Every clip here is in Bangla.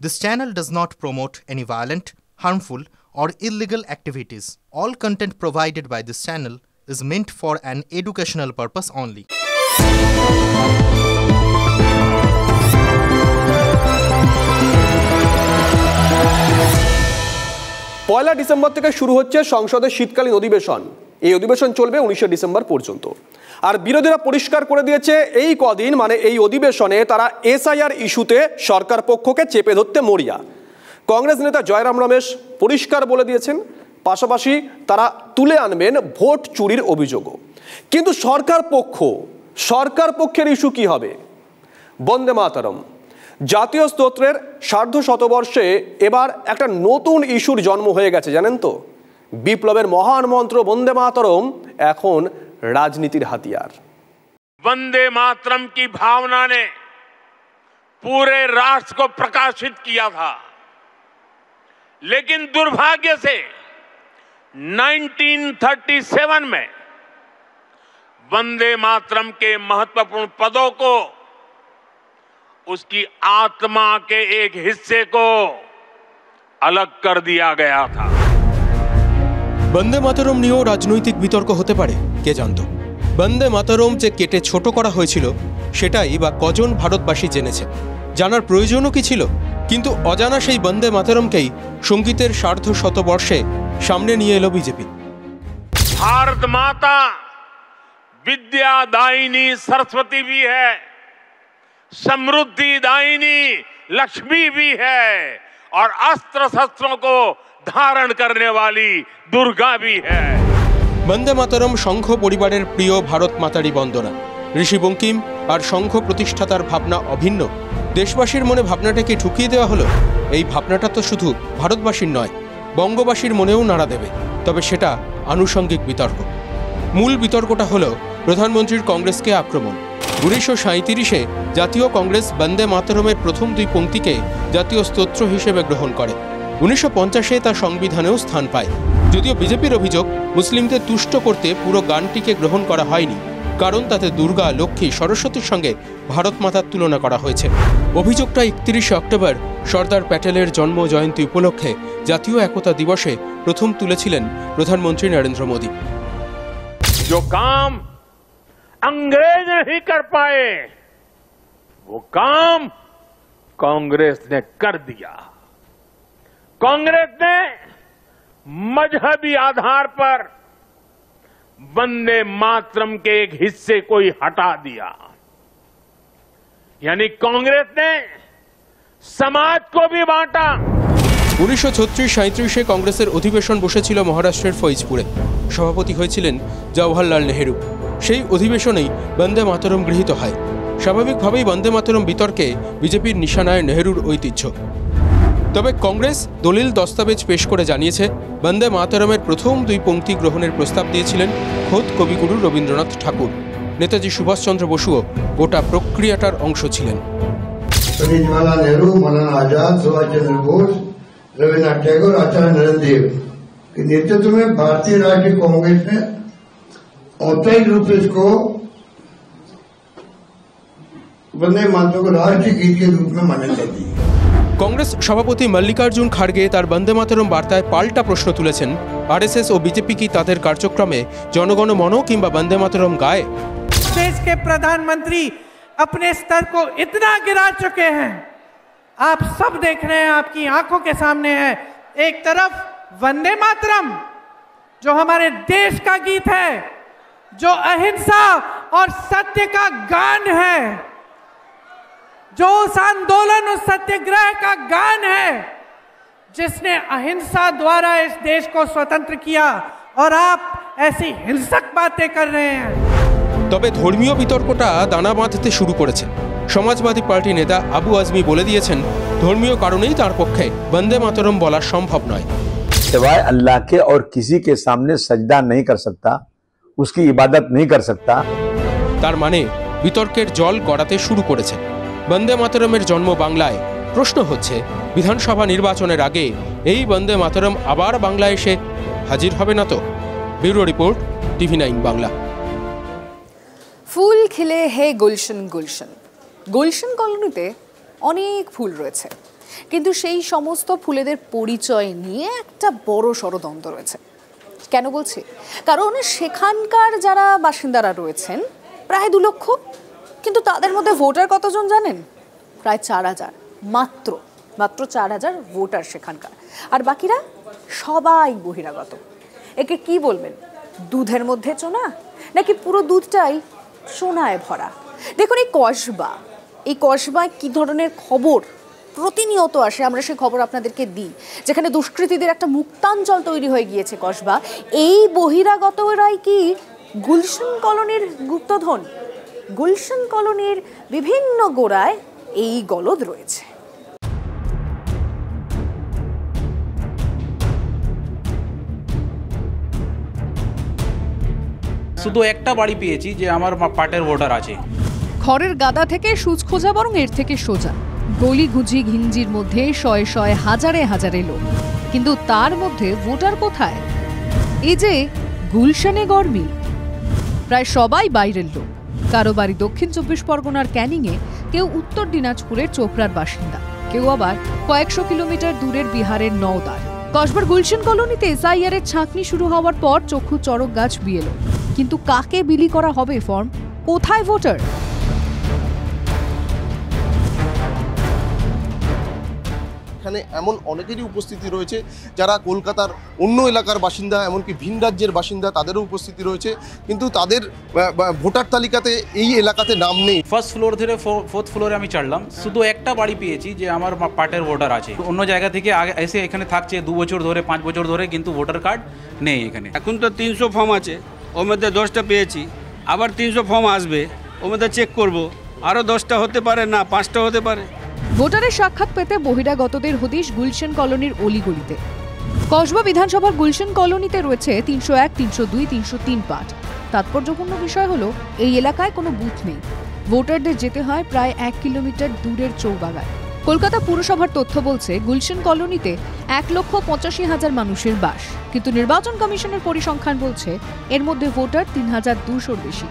This channel does not promote any violent, harmful, or illegal activities. All content provided by this channel is meant for an educational purpose only. Poila December থেকে শুরু হচ্ছে সংসদের শীতকালীন অধিবেশন। এই অধিবেশন চলবে 19 ডিসেম্বর পর্যন্ত। আর বিরোধীরা পরিষ্কার করে দিয়েছে এই কদিন মানে এই অধিবেশনে তারা এসআইআর ইস্যুতে সরকার পক্ষকে চেপে ধরতে মরিয়া। কংগ্রেস নেতা জয়রাম রমেশ পরিষ্কার বলে দিয়েছেন, পাশাপাশি তারা তুলে আনবেন ভোট চুরির অভিযোগও। কিন্তু সরকার পক্ষের ইস্যু কি হবে? বন্দে মাতরম জাতীয় স্তোত্রের সার্ধ শতবর্ষে এবার একটা নতুন ইস্যুর জন্ম হয়ে গেছে, জানেন তো? বিপ্লবের মহান মন্ত্র বন্দে মাতরম এখন राजनीतिर हथियार। वंदे मातरम की भावना ने पूरे राष्ट्र को प्रकाशित किया था, लेकिन दुर्भाग्य से 1937 में वंदे मातरम के महत्वपूर्ण पदों को उसकी आत्मा के एक हिस्से को अलग कर दिया गया था। বন্দে মাতরম নিয়েও রাজনৈতিক বিতর্ক হতে পারে, কে জানত? বন্দে মাতরম যে কেটে ছোট করা হয়েছিল সেটাই বা কজন ভারতবাসী জেনেছে? জানার প্রয়োজনও কি ছিল? কিন্তু অজানা সেই বন্দে মাতরমকেই সঙ্গীতের সার্ধ শতবর্ষে সামনে নিয়ে এলো বিজেপি। भारत माता विद्या दायिनी सरस्वती भी है, समृद्धि दायिनी लक्ष्मी भी है और अस्त्र शस्त्रों को धारण करने वाली दुर्गा भी है। বন্দে মাতরম সংঘ পরিবারের প্রিয় ভারত মাতারই বন্দনা। ঋষি বঙ্কিম আর সংঘ প্রতিষ্ঠাতার ভাবনা অভিন্ন। দেশবাসীর মনে ভাবনাটাকে ঢুকিয়ে দেওয়া হলো। এই ভাবনাটা তো শুধু ভারতবাসীর নয়, বঙ্গবাসীর মনেও নাড়া দেবে। তবে সেটা আনুষঙ্গিক বিতর্ক। মূল বিতর্কটা হলো প্রধানমন্ত্রীর কংগ্রেসকে আক্রমণ। 1937-এ জাতীয় কংগ্রেস বন্দে মাতরমের প্রথম দুই পংক্তিকে জাতীয় স্তোত্র হিসেবে গ্রহণ করে। 1950-এ তা সংবিধানেও স্থান পায়। যদিও বিজেপির অভিযোগ, মুসলিমদের তুষ্ট করতে পুরো গানটিকে গ্রহণ করা হয়নি, কারণ তাতে দুর্গা, লক্ষ্মী, সরস্বতীর সঙ্গে ভারত মাতার তুলনা করা হয়েছে। অভিযোগটা 31 অক্টোবর সর্দার প্যাটেলের জন্ম জয়ন্তী উপলক্ষে জাতীয় একতা দিবসে প্রথম তুলেছিলেন প্রধানমন্ত্রী নরেন্দ্র মোদী। जो काम अंग्रेज नहीं कर पाए वो काम कांग्रेस ने कर दिया। कांग्रेस ने मजहबी आधार पर वंदे मातरम के एक हिस्से को ही हटा दिया, यानी कांग्रेस ने समाज को भी बांटा। 1936-37-এ কংগ্রেসের অধিবেশন বসেছিল মহারাষ্ট্রের ফৈজপুরে। সভাপতি হয়েছিলেন জওহরলাল নেহেরু। সেই অধিবেশনেই বন্দে মাতরম গৃহীত হয়। স্বাভাবিকভাবেই বন্দে মাতরম বিতর্কে বিজেপির নিশানায় নেহেরুর ঐতিহ্য। তবে কংগ্রেস দলিল দস্তাবেজ পেশ করে জানিয়েছে, বন্দে মাতরমের প্রথম দুই পংক্তি গ্রহণের প্রস্তাব দিয়েছিলেন খোদ কবিগুরু রবীন্দ্রনাথ ঠাকুর। নেতাজি সুভাষচন্দ্র বসুও গোটা প্রক্রিয়াটার অংশ ছিলেন। जवाहरलाल नेहरू, मौलाना आजाद, सुभाष चंद्र बोस, रविन्द्रनाथ टैगोर, आचार्य नरेंद्र देव के नेतृत्व में भारतीय राष्ट्रीय कांग्रेस ने औपचारिक रूप से इसको वंदे मातरम को राष्ट्रीय गीत के रूप में मान्यता दी। কংগ্রেস সভাপতি মল্লিকার্জুন খাড়গে তার বন্দে মাতরম বার্তায় পাল্টা প্রশ্ন তুলেছেন, আরএসএস ও বিজেপি কি তাদের কার্যক্রমে জনগণ মন কিংবা বন্দে মাতরম গায়? देश के प्रधानमंत्री अपने स्तर को इतना गिरा चुके हैं, आप सब देख रहे हैं, आपकी आंखों के सामने है। एक तरफ वंदे मातरम जो हमारे देश का गीत है, जो अहिंसा और सत्य का गान है, जो उस आंदोलन, उस सत्याग्रह का गान है जिसने अहिंसा द्वारा इस देश को स्वतंत्र किया, और आप ऐसी हिंसक बातें कर रहे हैं। তবে ধর্মীয় বিতর্কটা দানা বাঁধতে শুরু করেছে। সমাজবাদী পার্টি নেতা আবু আজমি বলে দিয়েছেন, ধর্মীয় কারণেই তার পক্ষে বন্দে মাতরম বলা সম্ভব নয়। सिवाय अल्लाह के और किसी के सामने सजदा नहीं कर सकता, उसकी इबादत नहीं कर सकता। তার মানে বিতর্কের জল গড়াতে শুরু করেছে। বন্দে মাতরমের জন্ম বাংলায়। প্রশ্ন হচ্ছে, বিধানসভা নির্বাচনের আগে এই বন্দে মাতরম আবার বাংলায় এসে হাজির হবে না তো? Bureau report, TV9 Bangla. ফুল খিলে হে গুলশন গুলশন। গুলশন কলোনিতে অনেক ফুল রয়েছে। কিন্তু সেই সমস্ত ফুলেদের পরিচয় নিয়ে একটা বড় ষড়যন্ত্র রয়েছে। কেন বলছি? কারণ সেখানকার যারা বাসিন্দারা রয়েছেন প্রায় 2 লক্ষ, কিন্তু তাদের মধ্যে ভোটার কতজন জানেন? প্রায় 4000, মাত্র 4000 ভোটার সেখানকার, আর বাকিরা সবাই বহিরাগত। একে কি বলবেন? দুধের মধ্যে চোনা, নাকি পুরো দুধটাই সোনায় ভরা? দেখুন এই কসবায় কি ধরনের খবর প্রতিনিয়ত আসে, আমরা সেই খবর আপনাদেরকে দিই। যেখানে দুষ্কৃতীদের একটা মুক্তাঞ্চল তৈরি হয়ে গিয়েছে কসবা, এই বহিরাগতরাই কি গুলশান কলোনির গুপ্তধন? গুলশান কলোনির বিভিন্ন গোড়ায় এই গলদ রয়েছে। শুধু একটা বাড়ি পেয়েছি যে আমার পার্টের ভোটার আছে। খড়ের গাদা থেকে সুচ খোঁজা বরং এর থেকে সোজা। গলি গুজি ঘিঞ্জির মধ্যে শয়ে শয়ে হাজারে হাজারে লোক, কিন্তু তার মধ্যে ভোটার কোথায়? এই যে গুলশানে গরমি, প্রায় সবাই বাইরের লোক। কারো বাড়ি দক্ষিণ 24 পরগনার ক্যানিংয়ে, কেউ উত্তর দিনাজপুরের চোপড়ার বাসিন্দা, কেউ আবার কয়েকশো কিলোমিটার দূরের বিহারের নওদার। কসবার গুলশান কলোনিতে এসআইআর এর ছাঁকনি শুরু হওয়ার পর চক্ষু চড়ক গাছ বিয়েলো, কিন্তু কাকে বিলি করা হবে ফর্ম? কোথায় ভোটার? এখানে এমন অনেকেরই উপস্থিতি রয়েছে যারা কলকাতার অন্য এলাকার বাসিন্দা, এমনকি ভিন রাজ্যের বাসিন্দা, তাদেরও উপস্থিতি রয়েছে, কিন্তু তাদের ভোটার তালিকাতে এই এলাকাতে নাম নেই। ফার্স্ট ফ্লোর থেকে 4th ফ্লোরে আমি চড়লাম, শুধু একটা বাড়ি পেয়েছি যে আমার পার্টের ভোটার আছে। অন্য জায়গা থেকে এসে এখানে থাকছে 2 বছর ধরে, 5 বছর ধরে, কিন্তু ভোটার কার্ড নেই এখানে। এখন তো 300 ফর্ম আছে, ওর মধ্যে 10টা পেয়েছি, আবার 300 ফর্ম আসবে, ওর মধ্যে চেক করব, আরও 10টা হতে পারে, না 5টা হতে পারে। ভোটারের সাক্ষাৎ পেতে বহিরাগতদের হদিশ গুলশান কলোনির অলিগলিতে। কসবা বিধানসভার গুলশান কলোনিতে রয়েছে 301, 302, 303 পার্ট। তাৎপর্যপূর্ণ বিষয় হলো এই এলাকায় কোনো বুথ নেই। ভোটারদের যেতে হয় প্রায় 1 কিলোমিটার দূরের চৌবাগায়। কলকাতা পুরসভার তথ্য বলছে গুলশান কলোনিতে 1,85,000 মানুষের বাস, কিন্তু নির্বাচন কমিশনের পরিসংখ্যান বলছে এর মধ্যে ভোটার 3,200-র বেশি।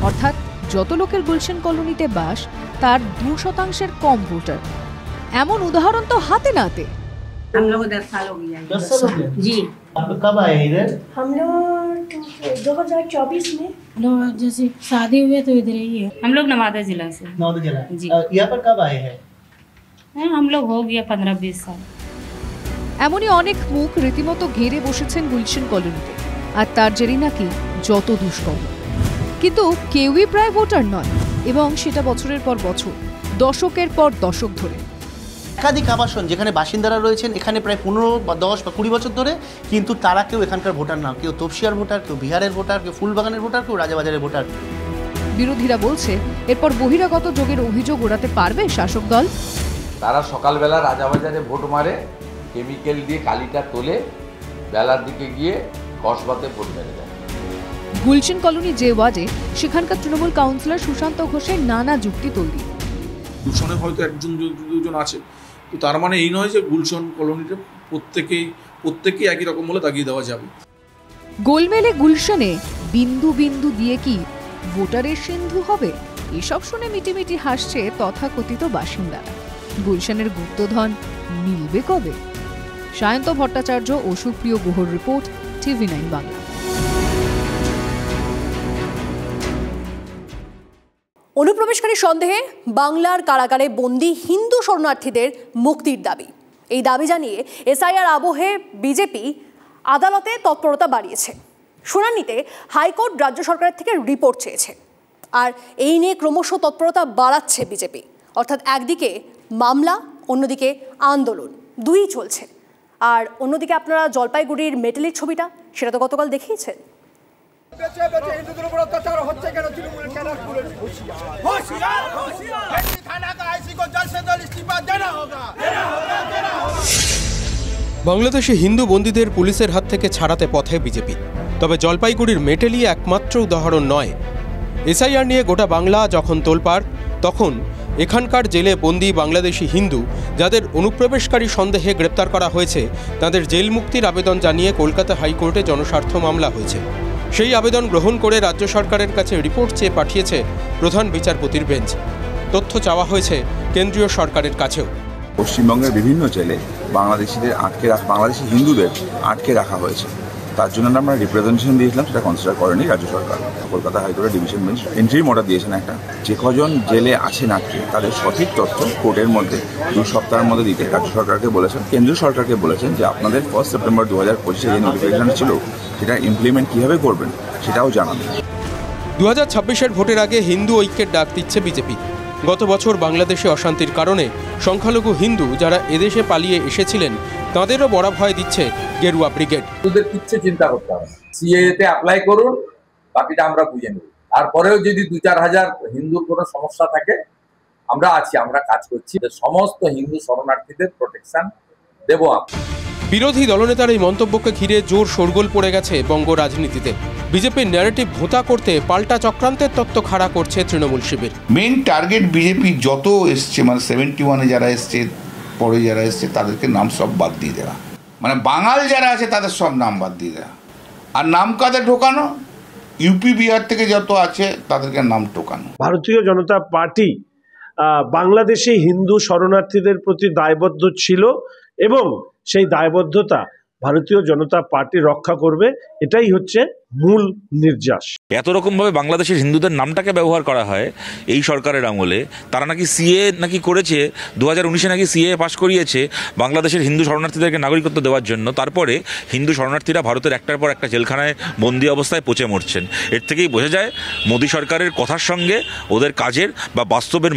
অর্থাৎ যত লোকের গুলশান কলোনিতে বাস তার 2% কম ভোটার। এমন উদাহরণ তো হাতে নাতে। हम लोग 10 साल हो गया। 10 साल हो गया जी। आप कब आए इधर? हम लोग 2024 में। लोग जैसे शादी हुए तो इधर ही है। हम लोग नवादा जिला से। नवादा जिला जी। यहाँ पर कब आए हैं? हम लोग हो गया 15-20 साल। এমনই অনেক মুখ রীতিমতো ঘিরে বসেছেন গুলশান কলোনিতে, আর তার জেরেই নাকি যত দুষ্কর্ম। কিন্তু কেউই প্রায় ভোটার নয়, এবং সেটা বছরের পর বছর, দশকের পর দশক ধরে। একাধিক আবাসন যেখানে বাসিন্দারা রয়েছেন এখানে প্রায় 15 বা 10 বা 20 বছর ধরে, কিন্তু তারা কেউ এখানকার ভোটার না। কেউ তপসিয়ার ভোটার, কেউ বিহারের ভোটার, কেউ ফুলবাগানের ভোটার, কেউ রাজাবাজারের ভোটার। বিরোধীরা বলছে এরপর বহিরাগত যোগের অভিযোগ ওড়াতে পারবে শাসক দল। তারা সকালবেলা রাজাবাজারে ভোট মারে, কেমিক্যাল দিয়ে কালিটা তোলে, বেলার দিকে গিয়ে কসবাতে ভোট মেরে দেয়। গুলশান কলোনি যে ওয়ার্ডে, সেখানকার তৃণমূল কাউন্সিলর সুশান্ত ঘোষের নানা যুক্তি তৈরি। গুলশানে হয়তো 1-2জন আছে, তো তার মানে এই নয় যে গুলশান কলোনিতে প্রত্যেকেই একই রকম বলে দাগিয়ে দেওয়া যাবে। গোলমেলে গুলশানে বিন্দু বিন্দু দিয়ে কি ভোটারের সিন্ধু হবে? এসব শুনে মিটিমিটি হাসছে তথাকথিত বাসিন্দারা। গুলশানের গুপ্তধন মিলবে কবে? সায়ন্ত ভট্টাচার্য ও সুপ্রিয় গুহর রিপোর্ট, TV9 বাংলা। অনুপ্রবেশকারী সন্দেহে বাংলার কারাগারে বন্দী হিন্দু শরণার্থীদের মুক্তির দাবি। এই দাবি জানিয়ে এসআইআর আবহে বিজেপি আদালতে তৎপরতা বাড়িয়েছে। শুনানিতে হাইকোর্ট রাজ্য সরকারের থেকে রিপোর্ট চেয়েছে, আর এই নিয়ে ক্রমশ তৎপরতা বাড়াচ্ছে বিজেপি। অর্থাৎ একদিকে মামলা, অন্যদিকে আন্দোলন, দুই চলছে। আর অন্যদিকে আপনারা জলপাইগুড়ির মেটেলির ছবিটা, সেটা তো গতকাল দেখিয়েছেন। হিন্দুদের উপর অত্যাচার হচ্ছে কেন? তৃণমূল কেন? বাংলাদেশে হিন্দু বন্দীদের পুলিশের হাত থেকে ছাড়াতে পথে বিজেপি। তবে জলপাইগুড়ির মেটেলি একমাত্র উদাহরণ নয়। এসআইআর নিয়ে গোটা বাংলা যখন তোলপাড়, তখন এখানকার জেলে বন্দী বাংলাদেশি হিন্দু যাদের অনুপ্রবেশকারী সন্দেহে গ্রেপ্তার করা হয়েছে, তাদের জেল মুক্তির আবেদন জানিয়ে কলকাতা হাইকোর্টে জনস্বার্থ মামলা হয়েছে। সেই আবেদন গ্রহণ করে রাজ্য সরকারের কাছে রিপোর্ট চেয়ে পাঠিয়েছে প্রধান বিচারপতির বেঞ্চ। তথ্য চাওয়া হয়েছে কেন্দ্রীয় সরকারের কাছেও। পশ্চিমবঙ্গের বিভিন্ন জেলে বাংলাদেশি হিন্দুদের আটকে রাখা হয়েছে। তার জন্য আমরা রিপ্রেজেন্টেশন দিয়েছিলাম, সেটা কনসিডার করেনি রাজ্য সরকার। কলকাতা হাইকোর্টের ডিভিশন বেঞ্চ এন্ট্রি অর্ডার দিয়েছেন একটা, যে কজন জেলে আছেন আটকে তাদের সঠিক তথ্য কোর্টের মধ্যে 2 সপ্তাহের মধ্যে দিতে রাজ্য সরকারকে বলেছেন। কেন্দ্রীয় সরকারকে বলেছেন যে আপনাদের 1 সেপ্টেম্বর 2025 যে নোটিফিকেশন ছিল সেটা ইমপ্লিমেন্ট কীভাবে করবেন সেটাও জানাবেন। 2026-এর ভোটের আগে হিন্দু ঐক্যের ডাক দিচ্ছে বিজেপি। গত বছর বাংলাদেশে অশান্তির কারণে সংখ্যালঘু হিন্দু যারা এদেশে পালিয়ে এসেছিলেন তাদেরও বড় ভয় দিচ্ছে গেরুয়া ব্রিগেড। ওদের কিচ্ছু চিন্তা করতে হবে, সিএএতে অ্যাপ্লাই করুন, বাকিটা আমরা বুঝে নেব। তারপরেও যদি 2-4 হাজার হিন্দুর কোনো সমস্যা থাকে, আমরা আছি, আমরা কাজ করছি, সমস্ত হিন্দু শরণার্থীদের প্রোটেকশন দেব। বিরোধী দলনেতার এই মন্তব্যকে ঘিরে জোর শোরগোল পড়ে গেছে বঙ্গ রাজনীতিতে। বিজেপির ন্যারেটিভ ভোতা করতে পাল্টা চক্রান্তের তত্ত্ব খাড়া করছে তৃণমূল শিবির। মেইন টার্গেট বিজেপি যত এসছে, মানে 71-এ যারা এসছে, পরে যারা এসছে, তাদেরকে নাম সব বাদ দিয়ে দেওয়া, মানে বাঙাল যারা আছে তাদের সব নাম বাদ দিয়ে দেওয়া। আর নাম কাদের ঢোকানো? ইউপি বিহার থেকে যত আছে তাদেরকে নাম ঢোকানো। ভারতীয় জনতা পার্টি বাংলাদেশে হিন্দু শরণার্থীদের প্রতি দায়বদ্ধ ছিল এবং সেই দায়বদ্ধতা ভারতীয় জনতা পার্টি রক্ষা করবে, এটাই হচ্ছে মূল নির্যাস। এত রকমভাবে বাংলাদেশের হিন্দুদের নামটাকে ব্যবহার করা হয় এই সরকারের আমলে। তারা নাকি সিএ নাকি করেছে, 2019-এ নাকি সিএ পাশ করিয়েছে বাংলাদেশের হিন্দু শরণার্থীদেরকে নাগরিকত্ব দেওয়ার জন্য। তারপরে হিন্দু শরণার্থীরা ভারতের একটার পর একটা জেলখানায় বন্দি অবস্থায় পচে মরছেন। এর থেকেই বোঝা যায় মোদী সরকারের কথার সঙ্গে ওদের কাজের বা বাস্তবের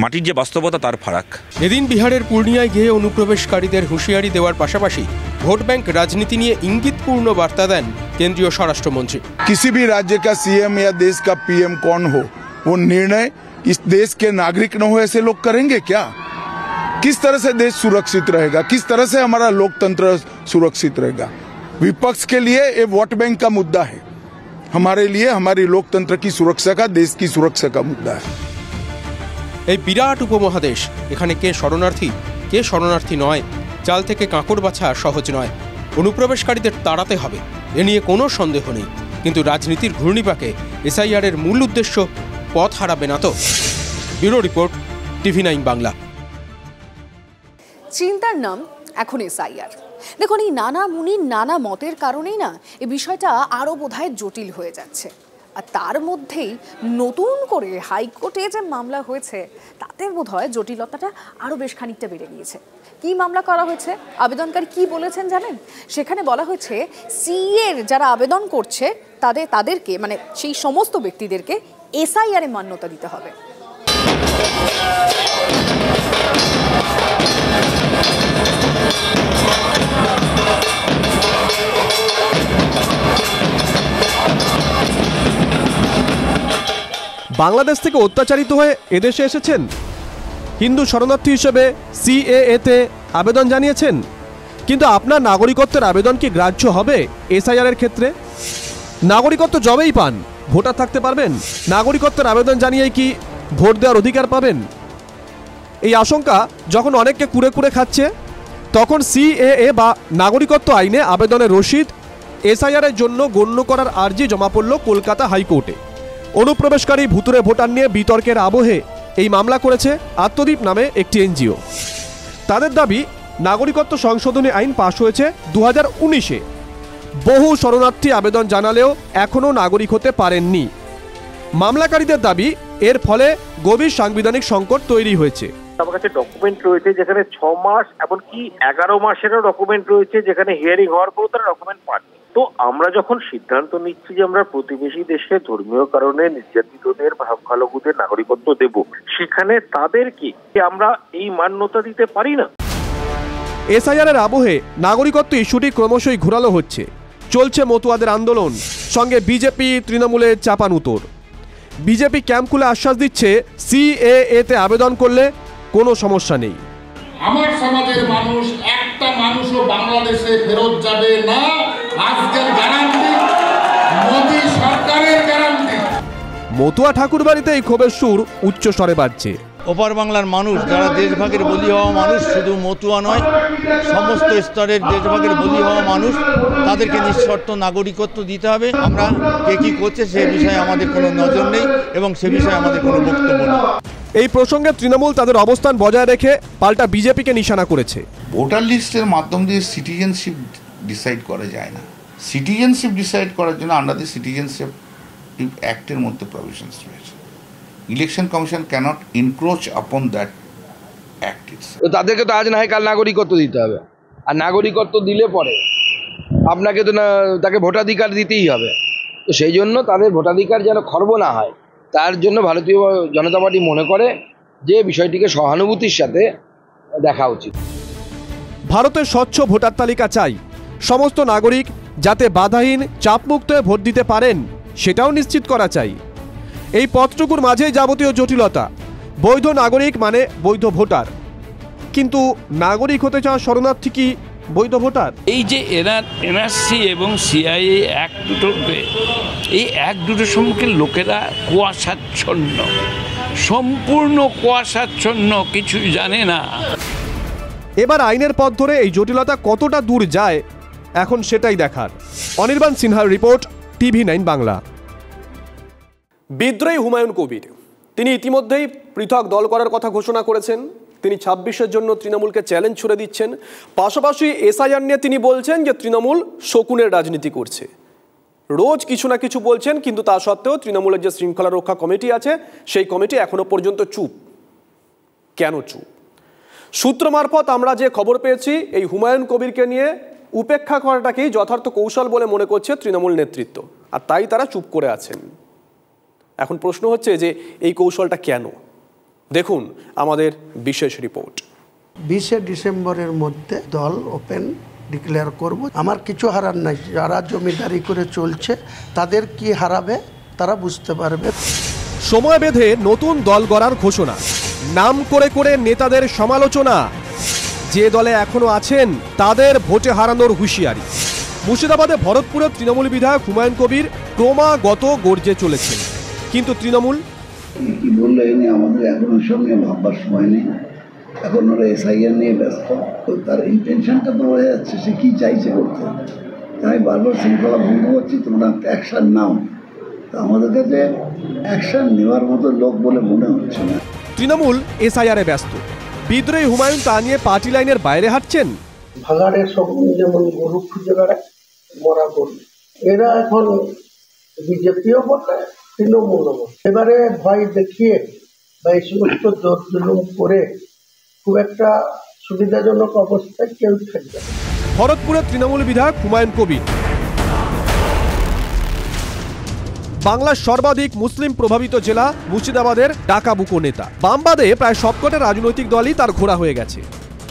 মাটির যে বাস্তবতা তার ফারাক। এদিন বিহারের পূর্ণিয়ায় গিয়ে অনুপ্রবেশকারীদের হুঁশিয়ারি দেওয়ার পাশাপাশি ভোট ব্যাংক রাজনীতি নিয়ে ইঙ্গিতপূর্ণ বার্তা দেন केंद्रीय स्वराष्ट्र मंत्री। किसी भी राज्य का सीएम या देश का पीएम कौन हो, वो निर्णय इस देश के नागरिक न हो ऐसे लोग करेंगे क्या? किस तरह से देश सुरक्षित रहेगा, किस तरह से हमारा लोकतंत्र सुरक्षित रहेगा? विपक्ष के लिए ये वोट बैंक का मुद्दा है, हमारे लिए हमारी लोकतंत्र की सुरक्षा का, देश की सुरक्षा का मुद्दा है। এই বিরাট উপমহাদেশ, এখানে কে শরণার্থী নয়, চাল থেকে কাঁকড় বাছা সহজ নয়। অনুপ্রবেশকারীদের তাড়াতে হবে, এ নিয়ে কোনো সন্দেহ নেই। কিন্তু রাজনীতির ঘূর্ণিপাকে এসআইআর এর মূল উদ্দেশ্য পথ হারাবে না তো? Bureau report, TV9 Bangla. চিন্তার নাম এখন এসআইআর। দেখুন, এই নানা মুনির নানা মতের কারণেই না এই বিষয়টা আরও বোধহয় জটিল হয়ে যাচ্ছে। আর তার মধ্যেই নতুন করে হাইকোর্টে যে মামলা হয়েছে তাতে বোধহয় জটিলতাটা আরও বেশ খানিকটা বেড়ে গিয়েছে। কি মামলা করা হয়েছে, আবেদনকারী কি বলেছেন জানেন? সেখানে বলা হয়েছে সিএর যারা আবেদন করছে তাদেরকে মানে সেই সমস্ত ব্যক্তিদেরকে এসআইআর এ মান্যতা দিতে হবে। বাংলাদেশ থেকে অত্যাচারিত হয়ে এদেশে এসেছেন, হিন্দু শরণার্থী হিসেবে সিএএতে আবেদন জানিয়েছেন, কিন্তু আপনার নাগরিকত্বের আবেদন কি গ্রাহ্য হবে এসআইআর এর ক্ষেত্রে? নাগরিকত্ব যবেই পান ভোটার থাকতে পারবেন? নাগরিকত্বের আবেদন জানিয়েই কি ভোট দেওয়ার অধিকার পাবেন? এই আশঙ্কা যখন অনেককে কুড়ে কুড়ে খাচ্ছে, তখন সিএএ বা নাগরিকত্ব আইনে আবেদনের রসিদ এসআইআর এর জন্য গণ্য করার আর্জি জমা পড়ল কলকাতা হাইকোর্টে। অনুপ্রবেশকারী ভুতুরে ভোটার নিয়ে বিতর্কের আবহে এই মামলা করেছে আত্মদ্বীপ নামে একটি এনজিও। তাদের দাবি, নাগরিকত্ব সংশোধনী আইন পাশ হয়েছে 2019-এ। বহু শরণার্থী আবেদন জানালেও এখনও নাগরিক হতে পারেননি। মামলাকারীদের দাবি, এর ফলে গভীর সাংবিধানিক সংকট তৈরি হয়েছে। আমার কাছে ডকুমেন্ট রয়েছে যেখানে 6 মাস এমনকি 11 মাসেরও ডকুমেন্ট রয়েছে, যেখানে হিয়ারিং হওয়ার পর তারা ডকুমেন্ট পাননি। তো আমরা যখন সিদ্ধান্ত নিচ্ছি যে আমরা প্রতিবেশী দেশে ধর্মীয় কারণে নির্যাতিতদের বা সংখ্যালঘুদের নাগরিকত্ব দেব, সেখানে তাদেরকে আমরা এই মান্যতা দিতে পারি না। এসআইআর এর আবহে নাগরিকত্ব ইস্যুটি ক্রমশই ঘোরালো হচ্ছে। চলছে মতুয়াদের আন্দোলন, সঙ্গে বিজেপি তৃণমূলের চাপানুতোর। বিজেপি ক্যাম্প খুলে আশ্বাস দিচ্ছে সিএএতে আবেদন করলে কোনো সমস্যা নেই। আমার সমাজের মানুষ, একটা মানুষও বাংলাদেশে ফেরত যাবে না, আজকের গ্যারান্টি, মোদী সরকারের গ্যারান্টি। মতুয়া ঠাকুরবাড়িতে এই ক্ষোভের সুর উচ্চ স্বরে বাজছে। ওপার বাংলার মানুষ যারা দেশভাগের বলি হওয়া মানুষ, শুধু মতুয়া নয়, সমস্ত স্তরের দেশভাগের বলি হওয়া মানুষ, তাদেরকে নিঃশর্ত নাগরিকত্ব দিতে হবে। আমরা কে কী করছে সে বিষয়ে আমাদের কোনো নজর নেই এবং সে বিষয়ে আমাদের কোনো বক্তব্য নেই। এই প্রসঙ্গে তৃণমূল তাদের অবস্থান বজায় রেখে পাল্টা বিজেপিকে নিশানা করেছে। ভোটার লিস্টের মাধ্যম দিয়ে সিটিজেনশিপ ডিসাইড করা যায় না। সিটিজেনশিপ ডিসাইড করার জন্য আন্ডার দি সিটিজেনশিপ অ্যাক্টের মধ্যে প্রভিশনস রয়েছে। ইলেকশন কমিশন ক্যানট ইনক্রোচ আপন দ্যাট অ্যাক্ট। তো তাদেরকে তো আজ না হয় কাল নাগরিকত্ব দিতে হবে, আর নাগরিকত্ব দিলে পরে আপনাকে তো না তাকে ভোটাধিকার দিতেই হবে। তো সেই জন্য তাদের ভোটাধিকার যেন খর্ব না হয়, তার জন্য ভারতীয় জনতা পার্টি মনে করে যে বিষয়টিকে সহানুভূতির সাথে দেখা উচিত। ভারতের স্বচ্ছ ভোটার তালিকা চাই, সমস্ত নাগরিক যাতে বাধাহীন চাপমুক্ত হয়ে ভোট দিতে পারেন সেটাও নিশ্চিত করা চাই। এই পথটুকুর মাঝেই যাবতীয় জটিলতা। বৈধ নাগরিক মানে বৈধ ভোটার, কিন্তু নাগরিক হতে চাওয়া শরণার্থী কি বৈধ ভোটার? এই যে এনআরসি এবং সিআইএ অ্যাক্ট দুটোকে, এই অ্যাক্ট দুটোর সম্মুখে লোকেরা কুয়াশাচ্ছন্ন, সম্পূর্ণ কুয়াশাচ্ছন্ন, কিছু জানে না। এবার আইনের পথ ধরে এই জটিলতা কতটা দূর যায় এখন সেটাই দেখার। অনির্বাণ সিনহার রিপোর্ট, TV9 বাংলা। বিদ্রোহী হুমায়ুন কবির তিনি ইতিমধ্যেই পৃথক দল করার কথা ঘোষণা করেছেন। তিনি 26-এর জন্য তৃণমূলকে চ্যালেঞ্জ ছুড়ে দিচ্ছেন। পাশাপাশি এসআইআর নিয়ে তিনি বলছেন যে তৃণমূল শকুনের রাজনীতি করছে। রোজ কিছু না কিছু বলছেন, কিন্তু তা সত্ত্বেও তৃণমূলের যে শৃঙ্খলা রক্ষা কমিটি আছে সেই কমিটি এখনো পর্যন্ত চুপ। কেন চুপ? সূত্র মারফত আমরা যে খবর পেয়েছি, এই হুমায়ুন কবিরকে নিয়ে উপেক্ষা করাটাকেই যথার্থ কৌশল বলে মনে করছে তৃণমূল নেতৃত্ব, আর তাই তারা চুপ করে আছেন। এখন প্রশ্ন হচ্ছে যে এই কৌশলটা কেন? দেখুন আমাদের বিশেষ রিপোর্ট। 20 ডিসেম্বরের মধ্যে দল ওপেন ডিক্লেয়ার করব। আমার কিছু হারার নাই, যারা জমিদারি করে চলছে তাদের কি হারাবে তারা বুঝতে পারবে। সময় বেঁধে নতুন দল গড়ার ঘোষণা, নাম করে করে নেতাদের সমালোচনা, যে দলে এখনো আছেন তাদের ভোটে হারানোর হুঁশিয়ারি। মুর্শিদাবাদে ভরতপুরের তৃণমূল বিধায়ক হুমায়ুন কবির ক্রমাগত গর্জে চলেছেন, কিন্তু তৃণমূল কি বললো এই নিয়ে আমাদের এখনো সঙ্গে ভাববার সময় নেই। এখন ওরা এসআইআর নিয়ে ব্যস্ত, তো তার ইন্টেনশনটা তো বোঝা যাচ্ছে সে কি চাইছে করতে। আমি বারবার শৃঙ্খলা ভঙ্গ করছি, তোমরা অ্যাকশন নাও। আমাদের কাছে অ্যাকশন নেওয়ার মতো লোক বলে মনে হচ্ছে না। তৃণমূল এসআইআরে ব্যস্ত, বিদ্রোহী হুমায়ুন তা নিয়ে পার্টি লাইনের বাইরে হাঁটছেন। ভাগাড়ের সব যেমন গরু খুঁজে বেড়ায়, মরা গরু, এরা এখন বিজেপিও বলে তৃণমূলও বলে। এবারে ভয় দেখিয়ে বা এই সমস্ত জোর জুলুম করে খুব একটা সুবিধাজনক অবস্থায় কেউ থাকবে। ভরতপুরের তৃণমূল বিধায়ক হুমায়ুন কবির বাংলার সর্বাধিক মুসলিম প্রভাবিত জেলা মুর্শিদাবাদের ডাকাবুকো নেতা। বামবাদে প্রায় সবকটা রাজনৈতিক দলই তার ঘোড়া হয়ে গেছে।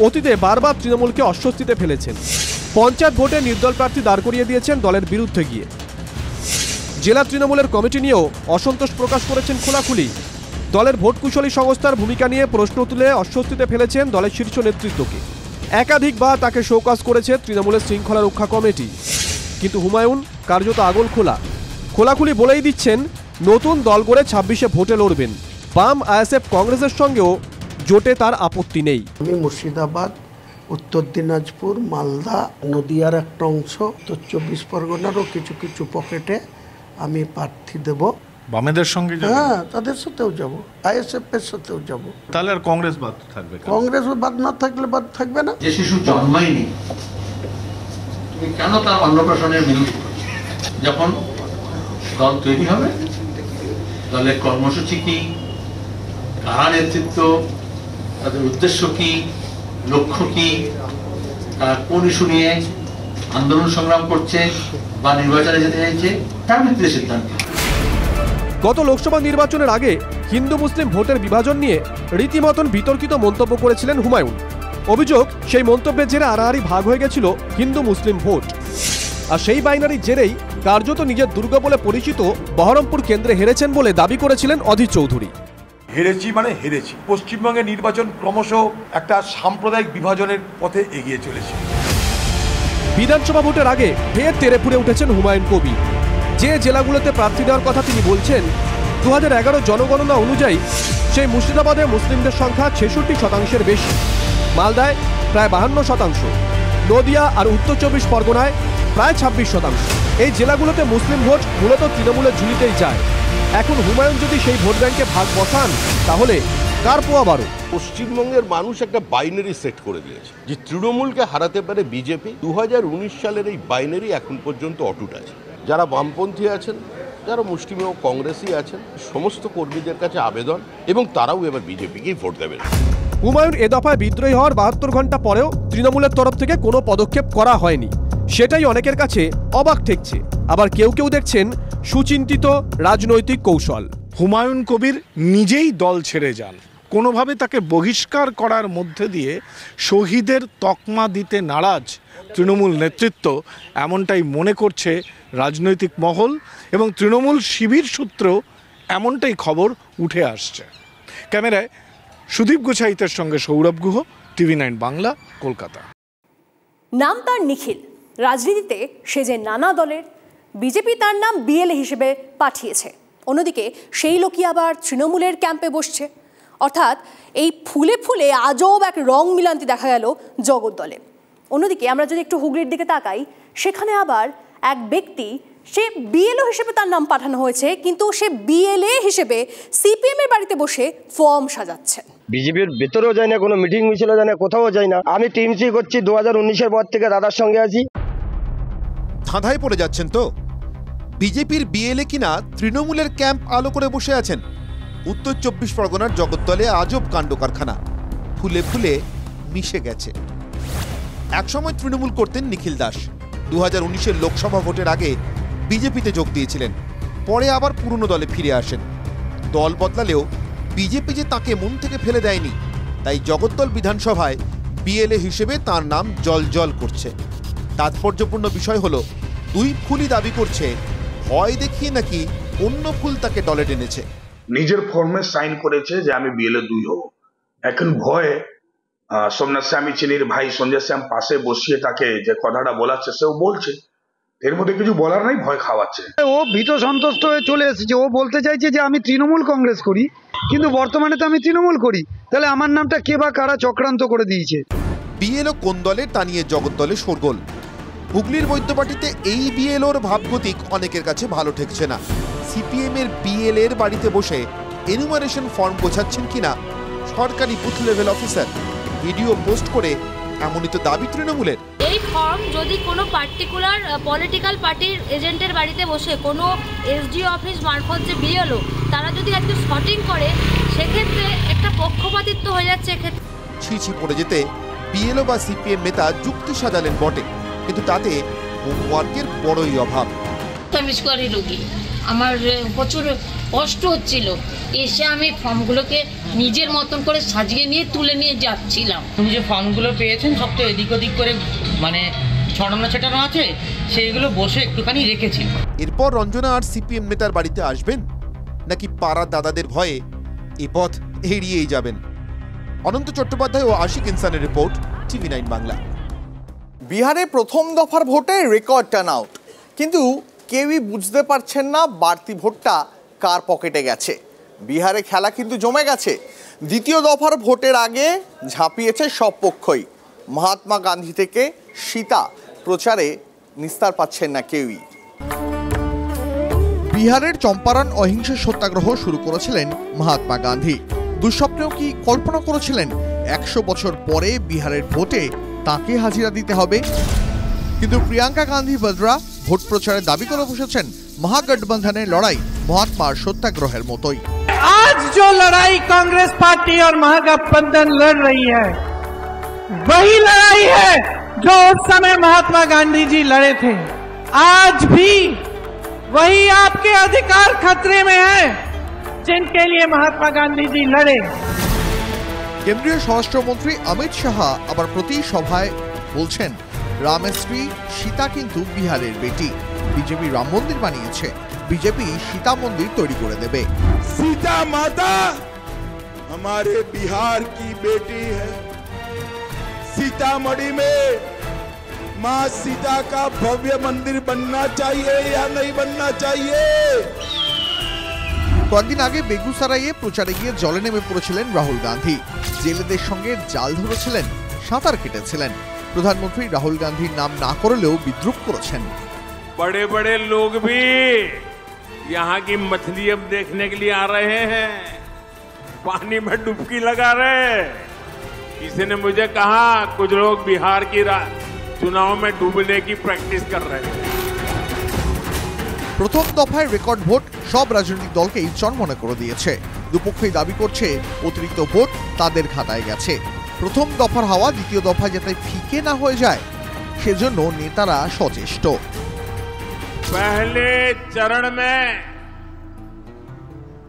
অতীতে বারবার তৃণমূলকে অস্বস্তিতে ফেলেছেন। পঞ্চায়েত ভোটে নির্দল প্রার্থী দাঁড় করিয়ে দিয়েছেন দলের বিরুদ্ধে গিয়ে। জেলা তৃণমূলের কমিটি নিয়েও অসন্তোষ প্রকাশ করেছেন খোলাখুলি। দলের ভোট কুশলী সংস্থার ভূমিকা নিয়ে প্রশ্ন তুলে অস্বস্তিতে ফেলেছেন দলের শীর্ষ নেতৃত্বকে। একাধিকবার তাকে শোকজ করেছে তৃণমূলের শৃঙ্খলা রক্ষা কমিটি। কিন্তু হুমায়ুন কার্যত আগল খোলাখুলি বলেই দিচ্ছেন নতুন দল গড়ে 26-এ ভোটে লড়বেন। বাম আইএসএফ কংগ্রেসের সঙ্গেও জোটে তার আপত্তি নেই। আমি মুর্শিদাবাদ, উত্তর দিনাজপুর, মালদা, নদিয়ার একটা অংশ, উত্তর 24 পরগনারও কিছু কিছু পকেটে আমি প্রার্থী দেব। বামেদের সঙ্গে হ্যাঁ, তাদের সাথেও যাব, আইএসএফ এর সাথেও যাব। তাহলে আর কংগ্রেস বাদ থাকবে? কংগ্রেস বাদ না থাকলে বাদ থাকবে না। যে শিশু জন্মায়নি তুমি কেন তার অন্নপ্রাশনের বিরোধী? যখন দল তৈরি হবে, দলের কর্মসূচি কি, কারা নেতৃত্ব, তাদের উদ্দেশ্য কি, লক্ষ্য কি, তারা কোন ইস্যু নিয়ে আন্দোলন সংগ্রাম করছে বা নির্বাচনে যেতে চাইছে, তার ভিত্তিতে সিদ্ধান্ত। গত লোকসভা নির্বাচনের আগে হিন্দু মুসলিম ভোটের বিভাজন নিয়ে রীতিমতন বিতর্কিত মন্তব্য করেছিলেন হুমায়ুন। অভিযোগ, সেই মন্তব্যের জেরে আড়াআড়ি ভাগ হয়ে গেছিল হিন্দু মুসলিম ভোট। আর সেই বাইনারির জেরেই কার্যত নিজের দুর্গ বলে পরিচিত বহরমপুর কেন্দ্রে হেরেছেন বলে দাবি করেছিলেন অধীর চৌধুরী। হেরেছি মানে হেরেছি। পশ্চিমবঙ্গের নির্বাচন ক্রমশ একটা সাম্প্রদায়িক বিভাজনের পথে এগিয়ে চলেছে। বিধানসভা ভোটের আগে ফের তেড়েফুঁড়ে উঠেছেন হুমায়ুন কবির। যে জেলাগুলোতে প্রার্থী দেওয়ার কথা তিনি বলছেন, 2011 জনগণনা অনুযায়ী সেই মুর্শিদাবাদে মুসলিমদের সংখ্যা 66% বেশি, মালদায় প্রায় 52%, নদিয়া আর উত্তর 24 পরগনায় প্রায় 26%। এই জেলাগুলোতে মুসলিম ভোট মূলত তৃণমূলের ঝুলিতেই যায়। এখন হুমায়ুন যদি সেই ভোট ব্যাংকে ভাগ বসান, তাহলে কার পোয়া 12? পশ্চিমবঙ্গের মানুষ একটা বাইনারি সেট করে দিয়েছে যে তৃণমূলকে হারাতে পারে বিজেপি। 2019 সালের এই বাইনারি এখন পর্যন্ত অটুট আছে। যারা বামপন্থী আছেন, যারা মুষ্টিমেয় কংগ্রেসই আছেন, সমস্ত কর্মীদের কাছে আবেদন, এবং তারাও এবার বিজেপিকেই ভোট দেবেন। হুমায়ুন এ দফায় বিদ্রোহী হওয়ার 72 ঘন্টা পরেও তৃণমূলের তরফ থেকে কোনো পদক্ষেপ করা হয়নি, সেটাই অনেকের কাছে অবাক ঠেকছে। আবার কেউ কেউ দেখছেন সুচিন্তিত রাজনৈতিক কৌশল। হুমায়ুন কবির নিজেই দল ছেড়ে যান, কোনোভাবে তাকে বহিষ্কার করার মধ্যে দিয়ে শহীদের তকমা দিতে নারাজ তৃণমূল নেতৃত্ব, এমনটাই মনে করছে রাজনৈতিক মহল, এবং তৃণমূল শিবির সূত্র এমনটাই খবর উঠে আসছে। ক্যামেরায় সুদীপ গোছাইতের সঙ্গে সৌরভ গুহ, TV9 বাংলা, কলকাতা। নাম তার নিখিল, রাজনীতিতে সে যে নানা দলের। বিজেপি তার নাম বিএলএ হিসেবে পাঠিয়েছে, অন্যদিকে সেই লোকই আবার তৃণমূলের ক্যাম্পে বসছে। অর্থাৎ এই ফুলে ফুলে আজব এক রং মিলান্তি দেখা গেল জগদ্দলে। অন্যদিকে আমরা যদি একটু হুগলির দিকে তাকাই, সেখানে আবার এক ব্যক্তি, সে বিএলও হিসেবে তার নাম পাঠানো হয়েছে, কিন্তু সে বিএলএ হিসেবে সিপিএম এর বাড়িতে বসে ফর্ম সাজাচ্ছেন। বিজেপির ভেতরেও যায় না, কোনো মিটিং মিছিলে যায় না, কোথাও যায় না। আমি টিএমসি করছি 2019-এর পর থেকে, দাদার সঙ্গে আছি। ধাঁধায় পড়ে যাচ্ছেন তো? বিজেপির বিএলএ কিনা তৃণমূলের ক্যাম্প আলো করে বসে আছেন। উত্তর 24 পরগনার জগদ্দলে আজব কাণ্ড কারখানা, ফুলে ফুলে মিশে গেছে। একসময় তৃণমূল করতেন নিখিল দাস। 2019-এর লোকসভা ভোটের আগে বিজেপিতে যোগ দিয়েছিলেন, পরে আবার পুরনো দলে ফিরে আসেন। দল বদলালেও বিজেপি যে তাকে মন থেকে ফেলে দেয়নি, তাই জগদ্দল বিধানসভায় বিএলএ হিসেবে তার নাম জল করছে। তাৎপর্যপূর্ণ বিষয় হলো, দুই ফুলই দাবি করছে ভয় দেখিয়ে নাকি অন্য ফুল তাকে দলে টেনেছে। নিজের ফর্মে সাইন করেছে যে আমি বিএলএ 2 হব। এখন ভয়ে সোমনাথ স্বামী চিনির ভাই সঞ্জয় শ্যাম পাশে বসিয়ে তাকে যে কথাটা বলাচ্ছে, সেও বলছে, এর মধ্যে কিছু বলার নাই, ভয় খাওয়াচ্ছে। ও ভীত সন্তুষ্ট হয়ে চলে এসেছে। ও বলতে চাইছে যে আমি তৃণমূল কংগ্রেস করি, কিন্তু বর্তমানে তো আমি তৃণমূল করি, তাহলে আমার নামটা কে বা কারা চক্রান্ত করে দিয়েছে। বিএলও কোন দলে তা নিয়ে জগদ্দলে শোরগোল। হুগলির বৈদ্যবাটিতে এই বিএলওর ভাবগতিক অনেকের কাছে ভালো ঠেকছে না। সিপিএম এর বিএলএর বাড়িতে বসে এনুমারেশন ফর্ম গোছাচ্ছেন কিনা সরকারি booth level officer, video post করে এমনই তো দাবি তৃণমূলের। এই ফর্ম যদি কোনো পার্টিকুলার পলিটিক্যাল পার্টির এজেন্টের বাড়িতে বসে কোনো এসডিও অফিস মারফত যে বিএলও তারা যদি একটু শর্টিং করে, সেক্ষেত্রে একটা পক্ষপাতিত্ব হয়ে যাচ্ছে। এক্ষেত্রে ছিছি পড়ে যেতে বিএলও বা সিপিএম নেতা যুক্তি সাজালেন বটে, কিন্তু তাতে হোমওয়ার্কের বড়ই অভাব। আমি সরকারি রোগী, আমার প্রচুর কষ্ট হচ্ছিল, এসে আমি ফর্মগুলোকে নিজের মতন করে সাজিয়ে নিয়ে তুলে নিয়ে যাচ্ছিলাম। তুমি যে ফর্মগুলো পেয়েছেন সব তো এদিক ওদিক করে মানে ছড়ানো ছেটানো আছে, সেইগুলো বসে একটুখানি রেখেছি। এরপর রঞ্জনা আর সিপিএম নেতার বাড়িতে আসবেন, নাকি পাড়ার দাদাদের ভয়ে এ পথ এড়িয়েই যাবেন? অনন্ত চট্টোপাধ্যায় ও আশিক ইনসানের রিপোর্ট, TV9 বাংলা। বিহারে প্রথম দফার ভোটে রেকর্ড টার্ন আউট, কিন্তু কেউই বুঝতে পারছেন না বাড়তি ভোটটা কার পকেটে গেছে। বিহারে খেলা কিন্তু জমে গেছে। দ্বিতীয় দফার ভোটের আগে ঝাঁপিয়েছে সব পক্ষই। মহাত্মা গান্ধী থেকে সীতা প্রচারে নিস্তার পাচ্ছেন না কেউই। বিহারের চম্পারণ অহিংস সত্যাগ্রহ শুরু করেছিলেন মহাত্মা গান্ধী। দুঃস্বপ্নেও কি কল্পনা করেছিলেন 100 বছর পরে বিহারের ভোটে তাকে হাজিরা দিতে হবে? কিন্তু প্রিয়াঙ্কা গান্ধী বদ্রা ভোট প্রচারের দাবি করে বসেছেন महागठबंधन लड़ाई महात्मा सत्याग्रह मतोई। आज जो लड़ाई कांग्रेस पार्टी और महागठबंधन लड़ रही है वही लड़ाई है जो उस समय महात्मा गांधी जी लड़े थे। आज भी वही आपके अधिकार खतरे में है जिनके लिए महात्मा गांधी जी लड़े। केंद्रीय स्वराष्ट्र मंत्री अमित शाह आबार प्रति सभाय बोलছেন रामेश्वरी सीता किन्तु बिहारेर बेटी। बीजेपी राम मंदिर बानिয়েছে, बीजेपी सीता मंदिर तैरी करे देबे। सीता माता हमारे बिहार की बेटी है। सीतामढ़ी में माँ सीता का भव्य मंदिर बनना चाहिए या नहीं बनना चाहिए? কয়েকদিন আগে বেগুসরাইয়ে প্রচারে গিয়ে জলে নেমে পড়েছিলেন রাহুল গান্ধী। জেলেদের সঙ্গে জাল ধরেছিলেন, সাঁতার কেটেছিলেন। প্রধানমন্ত্রী রাহুল গান্ধীর নাম না করলেও বিদ্রুপ করেছেন। बड़े बड़े लोग भी यहाँ की मछली अब देखने के लिए आ रहे हैं। पानी में डुबकी लगा रहे। किसी ने मुझे कहा कुछ लोग बिहार की चुनाव में डूबने की प्रैक्टिस कर रहे हैं। প্রথম দফায় রেকর্ড ভোট সব রাজনৈতিক দলকেই চনমনে করে দিয়েছে। দুপক্ষই দাবি করছে অতিরিক্ত ভোট তাদের খাতায় গেছে। প্রথম দফার হাওয়া দ্বিতীয় দফায় যাতে ফিকে না হয়ে যায় সেজন্য নেতারা সচেষ্ট। पहले चरण में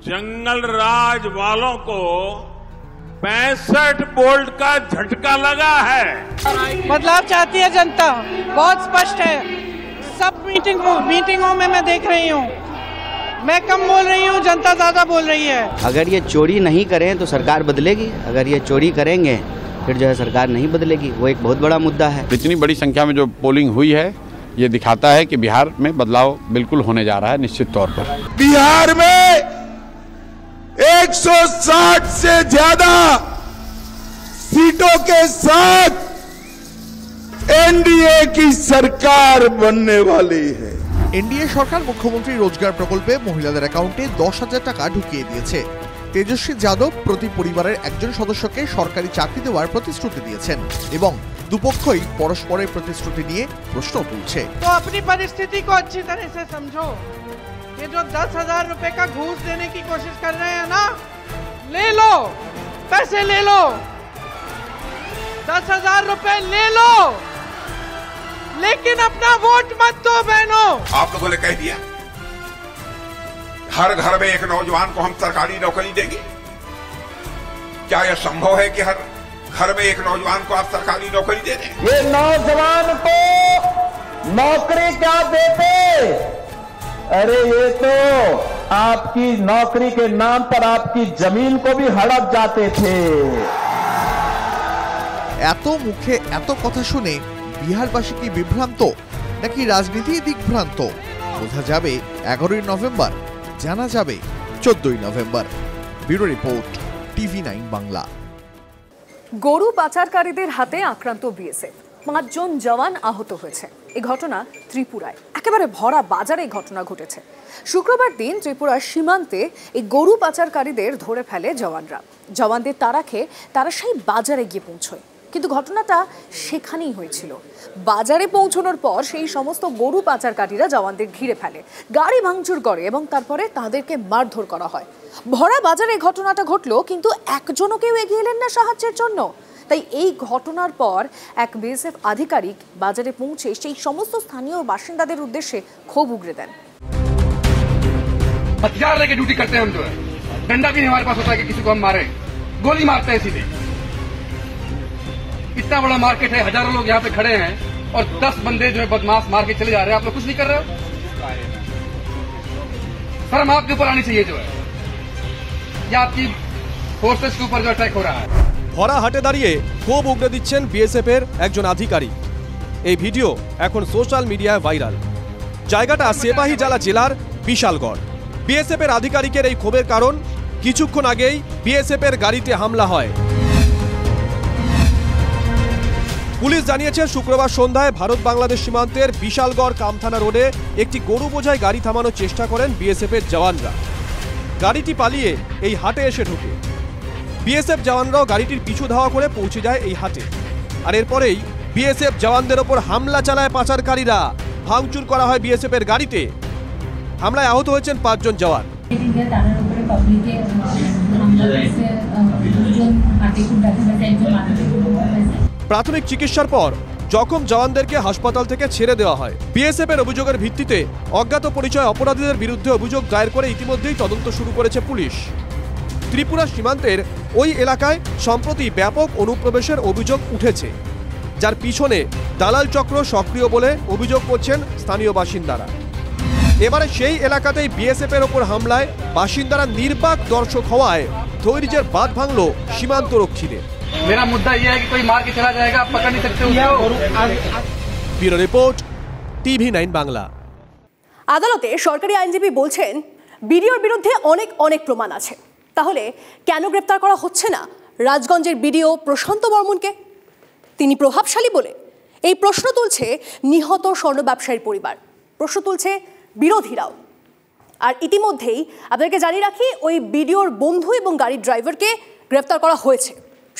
जंगल राज वालों को 65 वोल्ट का झटका लगा है। बदलाव चाहती है जनता, बहुत स्पष्ट है। सब मीटिंगों में मैं देख रही हूँ, मैं कम बोल रही हूँ, जनता ज्यादा बोल रही है। अगर ये चोरी नहीं करें तो सरकार बदलेगी, अगर ये चोरी करेंगे फिर जो है सरकार नहीं बदलेगी। वो एक बहुत बड़ा मुद्दा है। इतनी बड़ी संख्या में जो पोलिंग हुई है ये दिखाता है कि बिहार में बदलाव बिल्कुल होने जा रहा है निश्चित तौर पर। बिहार में 160 से ज्यादा सीटों के साथ एनडीए की सरकार बनने वाली है। এনডিএ সরকার মুখ্যমন্ত্রী রোজগার প্রকল্পে মহিলাদের অ্যাকাউন্টে 10,000 টাকা ঢুকিয়ে দিয়েছে। তেজস্বী যাদব প্রতি পরিবারের একজন সদস্যকে সরকারি চাকরি দেওয়ার প্রতিশ্রুতি দিয়েছেন এবং দুপক্ষই পরস্পরের প্রতিশ্রুতি নিয়ে প্রশ্ন তুলছে। तो अपनी परिस्थिति को अच्छी तरह से समझो। ये जो 10,000 रुपए का घूस देने की कोशिश कर रहे हैं ना, ले लो, पैसे ले लो, 10,000 रुपए ले लो, लेकिन अपना वोट मत दो बहनों। आप लोगों ने कह दिया हर घर में एक नौजवान को हम सरकारी नौकरी देंगे। क्या यह संभव है कि हर घर में एक नौजवान को आप सरकारी नौकरी दे दें? ये नौजवान को नौकरी क्या देते? अरे ये तो आपकी नौकरी के नाम पर आपकी जमीन को भी हड़प जाते थे। এত মুখে এত কথা শুনে বিহারবাসী কি বিভ্রান্ত নাকি রাজনীতি দিকভ্রান্ত? বোঝা যাবে 11ই নভেম্বর, জানা যাবে 14ই November. Bureau report, TV9 Bangla. গরু পাচারকারীদের হাতে আক্রান্ত বিএসএফ, 5 জন জওয়ান আহত হয়েছে। এই ঘটনা ত্রিপুরায়, একেবারে ভরা বাজারে এই ঘটনা ঘটেছে। শুক্রবার দিন ত্রিপুরার সীমান্তে এই গরু পাচারকারীদের ধরে ফেলে জওয়ানরা। জওয়ানদের তাড়া খেয়ে তারা সেই বাজারে গিয়ে পৌঁছয়, কিন্তু ঘটনাটা সেখানেই হয়েছিল। বাজারে পৌঁছানোর পর সেই সমস্ত গরু পাচারকারীরা জওয়ানদের ঘিরে ফেলে, গাড়ি ভাঙচুর করে এবং তারপরে তাদেরকে মারধর করা হয়। ভরা বাজারে ঘটনাটা ঘটলো, কিন্তু একজনও কেউ এগিয়ে এলেন না সাহায্যের জন্য। তাই এই ঘটনার পর এক বিএসএফ আধিকারিক বাজারে পৌঁছে সেই সমস্ত স্থানীয় বাসিন্দাদের উদ্দেশ্যে ক্ষোভ উগরে দেন। हथियार लेके ड्यूटी करते हैं हम, जो है डंडा भी नहीं हमारे पास होता है कि किसी को हम मारे, गोली मारते हैं सीधे। इतना बड़ा मार्केट है, हजारों लोग यहाँ पे खड़े हैं और 10 बंदे जो है बदमाश मार के चले जा रहे हैं। आप लोग कुछ नहीं कर रहे हो? शर्म आपके ऊपर आनी चाहिए जो है, या आपकी फोर्सेस के ऊपर जो अटैक हो रहा है। ভরা হাটে দাঁড়িয়ে ক্ষোভ উগড়ে দিচ্ছেন বিএসএফ এর একজন আধিকারিক। এই ভিডিও এখন সোশ্যাল মিডিয়ায় ভাইরাল। জায়গাটা সেপাহীজলা জেলার বিশালগড়। বিএসএফ এর আধিকারিকের এই ক্ষোভের কারণ, কিছুক্ষণ আগেই বিএসএফ এর গাড়িতে হামলা হয়। পুলিশ জানিয়েছে শুক্রবার সন্ধ্যায় ভারত বাংলাদেশ সীমান্তের বিশালগড় কামথানা রোডে একটি গরু বোঝাই গাড়ি থামানোর চেষ্টা করেন বিএসএফ এর জওয়ানরা। গাড়িটি পালিয়ে এই হাটে এসে ঢোকে। বিএসএফ জওয়ানরাও গাড়িটির পিছু ধাওয়া করে পৌঁছে যায় এই হাটে। আর এরপরেই বিএসএফ জওয়ানদের ওপর হামলা চালায় পাচারকারীরা। ভাঙচুর করা হয় বিএসএফ এর গাড়িতে। হামলায় আহত হয়েছেন 5 জন জওয়ান। প্রাথমিক চিকিৎসার পর জখম জওয়ানদেরকে হাসপাতাল থেকে ছেড়ে দেওয়া হয়। বিএসএফ এর অভিযোগের ভিত্তিতে অজ্ঞাত পরিচয় অপরাধীদের বিরুদ্ধে অভিযোগ দায়ের করে ইতিমধ্যেই তদন্ত শুরু করেছে পুলিশ। ত্রিপুরা সীমান্তের ওই এলাকায় সম্প্রতি ব্যাপক অনুপ্রবেশের অভিযোগ উঠেছে, যার পিছনে দালাল চক্র সক্রিয় বলে অভিযোগ করছেন স্থানীয় বাসিন্দারা। এবারে সেই এলাকাতেই বিএসএফ এর ওপর হামলায় বাসিন্দারা নির্বাক দর্শক হওয়ায় ধৈর্যের বাঁধ ভাঙল সীমান্ত রক্ষীদের। मेरा मुद्दा यह है कि कोई मार के चला जाएगा, आप पकड़ नहीं सकते उसको। Bureau report, TV9 Bangla. আদালতে সরকারি আইনজীবী বলছেন বিডিওর বিরুদ্ধে অনেক প্রমাণ আছে, তাহলে কেন গ্রেপ্তার করা হচ্ছে না রাজগঞ্জের বিডিও প্রশান্ত বর্মনকে? তিনি প্রভাবশালী বলে এই প্রশ্ন তুলছে নিহত স্বর্ণ ব্যবসায়ীর পরিবার, প্রশ্ন তুলছে বিরোধীরাও। আর ইতিমধ্যেই আপনাদেরকে জানিয়ে রাখি, ওই বিডিওর বন্ধু এবং গাড়ির ড্রাইভারকে গ্রেফতার করা হয়েছে।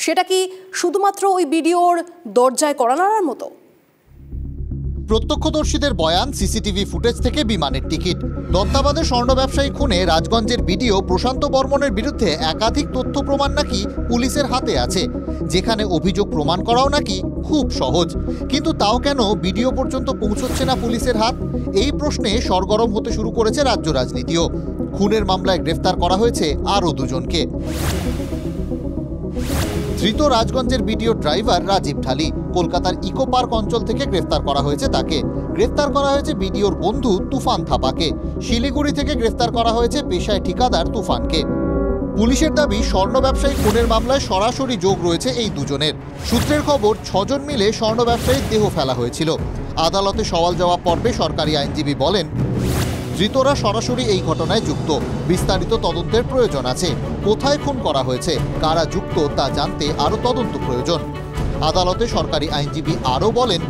সেটা কি শুধুমাত্র ওই বিডিওর দরজায় কড়া নাড়ার মতো? প্রত্যক্ষদর্শীদের বয়ান, সিসিটিভি ফুটেজ থেকে বিমানের টিকিট। দত্তাবাদে স্বর্ণ ব্যবসায়ী খুনে রাজগঞ্জের বিডিও প্রশান্ত বর্মনের বিরুদ্ধে একাধিক তথ্য প্রমাণ নাকি পুলিশের হাতে আছে, যেখানে অভিযোগ প্রমাণ করাও নাকি খুব সহজ। কিন্তু তাও কেন বিডিও পর্যন্ত পৌঁছচ্ছে না পুলিশের হাত? এই প্রশ্নে সরগরম হতে শুরু করেছে রাজ্য রাজনীতিও। খুনের মামলায় গ্রেফতার করা হয়েছে আরও দুজনকে। ধৃত রাজগঞ্জের বিডিও ড্রাইভার রাজীব ঢালি। কলকাতার ইকো পার্ক অঞ্চল থেকে গ্রেফতার করা হয়েছে তাকে। গ্রেফতার করা হয়েছে বিডিওর বন্ধু তুফান থাপাকে। শিলিগুড়ি থেকে গ্রেফতার করা হয়েছে পেশায় ঠিকাদার তুফানকে। পুলিশের দাবি, স্বর্ণ ব্যবসায়ী খুনের মামলায় সরাসরি যোগ রয়েছে এই দুজনের। সূত্রের খবর, 6 জন মিলে স্বর্ণ ব্যবসায়ীর দেহ ফেলা হয়েছিল। আদালতে সওয়াল জবাব পর্বে সরকারি আইনজীবী বলেন, ধৃতরা সরাসরি এই ঘটনায় যুক্ত। বিস্তারিত তদন্তের প্রয়োজন আছে। কোথায় খুন করা হয়েছে, কারা যুক্ত তা জানতে আরও তদন্ত প্রয়োজন। আদালতে সরকারি আইনজীবী আরও বলেন,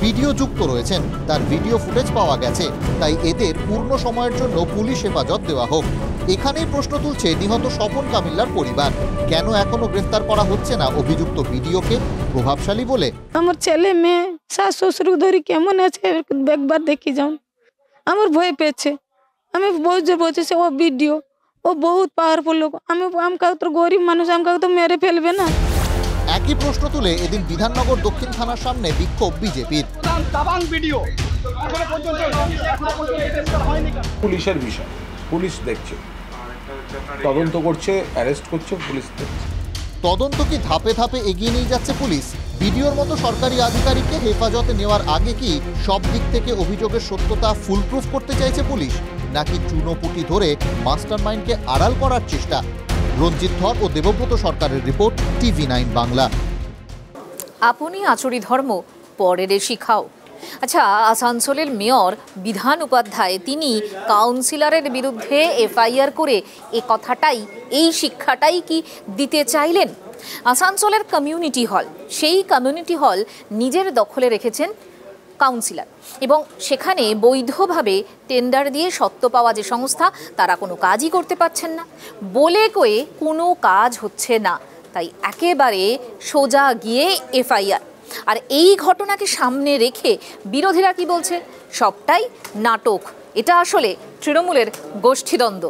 ভিডিও যুক্ত রয়েছেন, তার ভিডিও ফুটেজ পাওয়া গেছে, তাই এদের পূর্ণ সময়ের জন্য পুলিশ হেফাজত দেওয়া হোক। এখানেই প্রশ্ন তুলছে নিহত স্বপন কামিল্লার পরিবার। কেন এখনো গ্রেফতার করা হচ্ছে না অভিযুক্ত ভিডিওকে প্রভাবশালী বলে? আমার ছেলে মেয়ে শাশ শ্বশুর ধরি কেমন আছে একবার দেখি যান। আমার ভয় পেয়েছে। আমি বলছি ও ভিডিও, ও বহুত পাওয়ারফুল লোক। আমাকে তো গরিব মানুষ, আমাকে তো মেরে ফেলবে না। একই প্রশ্ন তুলে এদিন বিধাননগর দক্ষিণ থানার সামনে বিক্ষোভ বিজেপির। পুলিশের বিষয়, পুলিশ দেখছে, তদন্ত করছে, অ্যারেস্ট করছে, পুলিশ দেখছে। তদন্ত কি ধাপে ধাপে এগিয়ে নিয়ে যাচ্ছে পুলিশ? ভিডিওর মতো সরকারি আধিকারিককে হেফাজতে নেওয়ার আগে কি সব দিক থেকে অভিযোগের সত্যতা ফুলপ্রুফ করতে চাইছে পুলিশ, নাকি চুনোপুটি ধরে মাস্টারমাইন্ডকে আড়াল করার চেষ্টা? রঞ্জিত ধর ও দেবব্রত সরকারের রিপোর্ট, TV9 বাংলা। আপনি আচরি ধর্ম পরের শিখাও। আচ্ছা, আসানসোলের মেয়র বিধান উপাধ্যায় তিনি কাউন্সিলরের বিরুদ্ধে FIR করে এই শিক্ষাটাই কি দিতে চাইলেন? আসানসোলের কমিউনিটি হল, সেই কমিউনিটি হল নিজের দখলে রেখেছেন কাউন্সিলর, এবং সেখানে বৈধভাবে টেন্ডার দিয়ে সত্ত্ব পাওয়া যে সংস্থা, তারা কোনো কাজই করতে পারছেন না। বলে কয়ে কোনো কাজ হচ্ছে না, তাই একেবারে সোজা গিয়ে FIR। আর এই ঘটনাকে সামনে রেখে বিরোধীরা কি বলছে? সবটাই নাটক, এটা আসলে তৃণমূলের গোষ্ঠীদ্বন্দ্ব।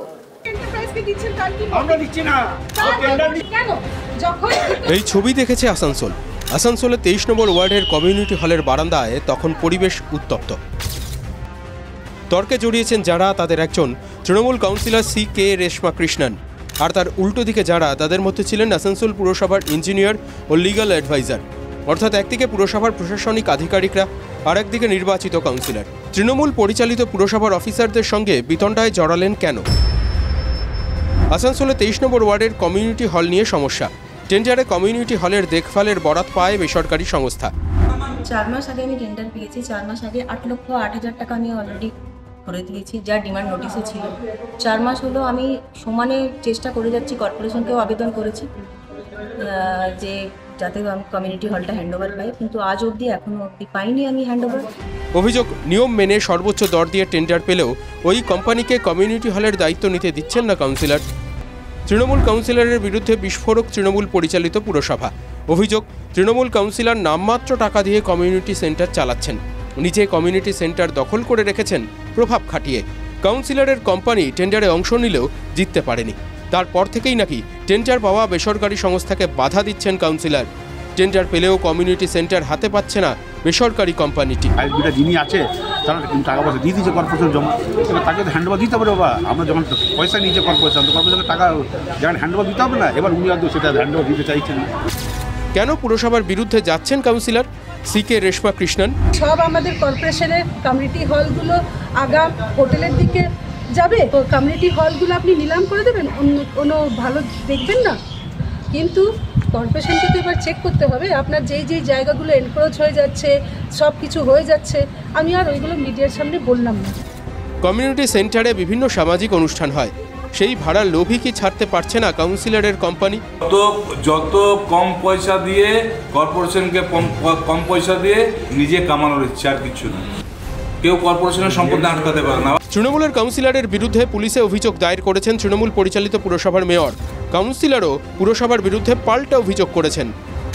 এই ছবি দেখেছে আসানসোল। আসানসোলের 23 নম্বর ওয়ার্ডের কমিউনিটি হলের বারান্দায় তখন পরিবেশ উত্তপ্ত। তর্কে জড়িয়েছেন যারা, তাদের একজন তৃণমূল কাউন্সিলর CK রেশমা কৃষ্ণন, আর তার উল্টো দিকে যারা, তাদের মধ্যে ছিলেন আসানসোল পুরসভার ইঞ্জিনিয়ার ও লিগ্যাল অ্যাডভাইজার। অর্থাৎ একদিকে পুরসভার প্রশাসনিক আধিকারিকরা, আর একদিকে নির্বাচিত কাউন্সিলর। তৃণমূল পরিচালিত পুরসভার অফিসারদের সঙ্গে বিতণ্ডায় জড়ালেন কেন? আসানসোলে 23 নম্বর ওয়ার্ডের কমিউনিটি হল নিয়ে সমস্যা। টেন্ডারে কমিউনিটি হলের দেখভালের বরাত পায় বেসরকারি সংস্থা। 4 মাস আগে আমি টেন্ডার পেয়েছি। 4 মাস আগে 8,08,000 টাকা আমি অলরেডি করে দিয়েছি, যা ডিমান্ড নোটিশে ছিল। 4 মাস হলো আমি সমানে চেষ্টা করে যাচ্ছি, কর্পোরেশনকেও আবেদন করেছি যে যাতে আমি কমিউনিটি হলটা হ্যান্ডওভার পাই, কিন্তু আজ অবধি এখনো অবধি পাইনি আমি হ্যান্ডওভার। অভিযোগ, নিয়ম মেনে সর্বোচ্চ দর দিয়ে টেন্ডার পেলেও ওই কোম্পানিকে কমিউনিটি হলের দায়িত্ব নিতে দিচ্ছেন না কাউন্সিলর। তৃণমূল কাউন্সিলরের বিরুদ্ধে বিস্ফোরক তৃণমূল পরিচালিত পুরসভা। অভিযোগ, তৃণমূল কাউন্সিলর নামমাত্র টাকা দিয়ে কমিউনিটি সেন্টার চালাচ্ছেন, নিজে কমিউনিটি সেন্টার দখল করে রেখেছেন প্রভাব খাটিয়ে। কাউন্সিলরের কোম্পানি টেন্ডারে অংশ নিলেও জিততে পারেনি। তারপর থেকেই নাকি টেন্ডার পাওয়া বেসরকারি সংস্থাকে বাধা দিচ্ছেন কাউন্সিলর। টেন্ডার পেলেও কমিউনিটি সেন্টার হাতে পাচ্ছে না বেসরকারি কোম্পানিটি। যিনি আছে তারা টাকা পয়সা দিয়ে দিয়েছে কর্পোরেশন জমা, এবার তাকে তো হ্যান্ডওভার দিতে হবে। বাবা, আমরা যখন পয়সা নিয়েছে কর্পোরেশন, তো কর্পোরেশনের টাকা যখন হ্যান্ডওভার দিতে হবে না, এবার উনি হয়তো সেটা হ্যান্ডওভার দিতে চাইছেন না। কেন পুরসভার বিরুদ্ধে যাচ্ছেন কাউন্সিলর CK রেশমা কৃষ্ণন? সব আমাদের কর্পোরেশনের কমিউনিটি হলগুলো আগাম হোটেলের দিকে যাবে, তো কমিউনিটি হলগুলো আপনি নিলাম করে দেবেন, কোনো ভালো দেখবেন না। কিন্তু কর্পোরেশনকে তো এবার চেক করতে হবে আপনার যেই জায়গাগুলো এনক্রোচ হয়ে যাচ্ছে, সব কিছু হয়ে যাচ্ছে। আমি আর ওইগুলো মিডিয়ার সামনে বললাম না। কমিউনিটি সেন্টারে বিভিন্ন সামাজিক অনুষ্ঠান হয়, সেই ভাড়া লোভী কি ছাড়তে পারছে না কাউন্সিলরের কোম্পানি? যত কম পয়সা দিয়ে কর্পোরেশনকে কম পয়সা দিয়ে নিজে কামানোর ইচ্ছা, আর কিছু না। কেউ কর্পোরেশনের সম্পত্তি আটকাতে পারে না। তৃণমূলের কাউন্সিলরের বিরুদ্ধে পুলিশে অভিযোগ দায়ের করেছেন তৃণমূল পরিচালিত পুরসভার মেয়র। কাউন্সিলরও পুরসভার বিরুদ্ধে পাল্টা অভিযোগ করেছেন।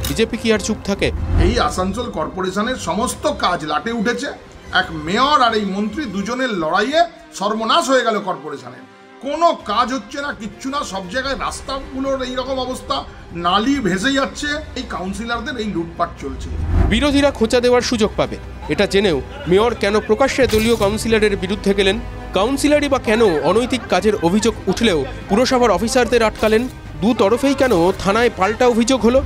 বিজেপি কি আর চুপ থাকে? এই আসানসোল কর্পোরেশনের সমস্ত কাজ লাটে উঠেছে। এক মেয়র আর এই মন্ত্রী দুজনের লড়াইয়ে সর্বনাশ হয়ে গেল কর্পোরেশনের। কোনো কাজ হচ্ছে না, কিচ্ছু না, সব জায়গায় রাস্তাগুলোর এইরকম অবস্থা, নালি ভেসে যাচ্ছে। এই কাউন্সিলরদের এই লুটপাট চলছে। বিরোধীরা খোঁচা দেওয়ার সুযোগ পাবে এটা জেনেও মেয়র কেন প্রকাশ্যে দলীয় কাউন্সিলরের বিরুদ্ধে গেলেন? কাউন্সিলরই বা কেন অনৈতিক কাজের অভিযোগ উঠলেও পুরসভার অফিসারদের আটকালেন? দু তরফেই কেন থানায় পাল্টা অভিযোগ হলো?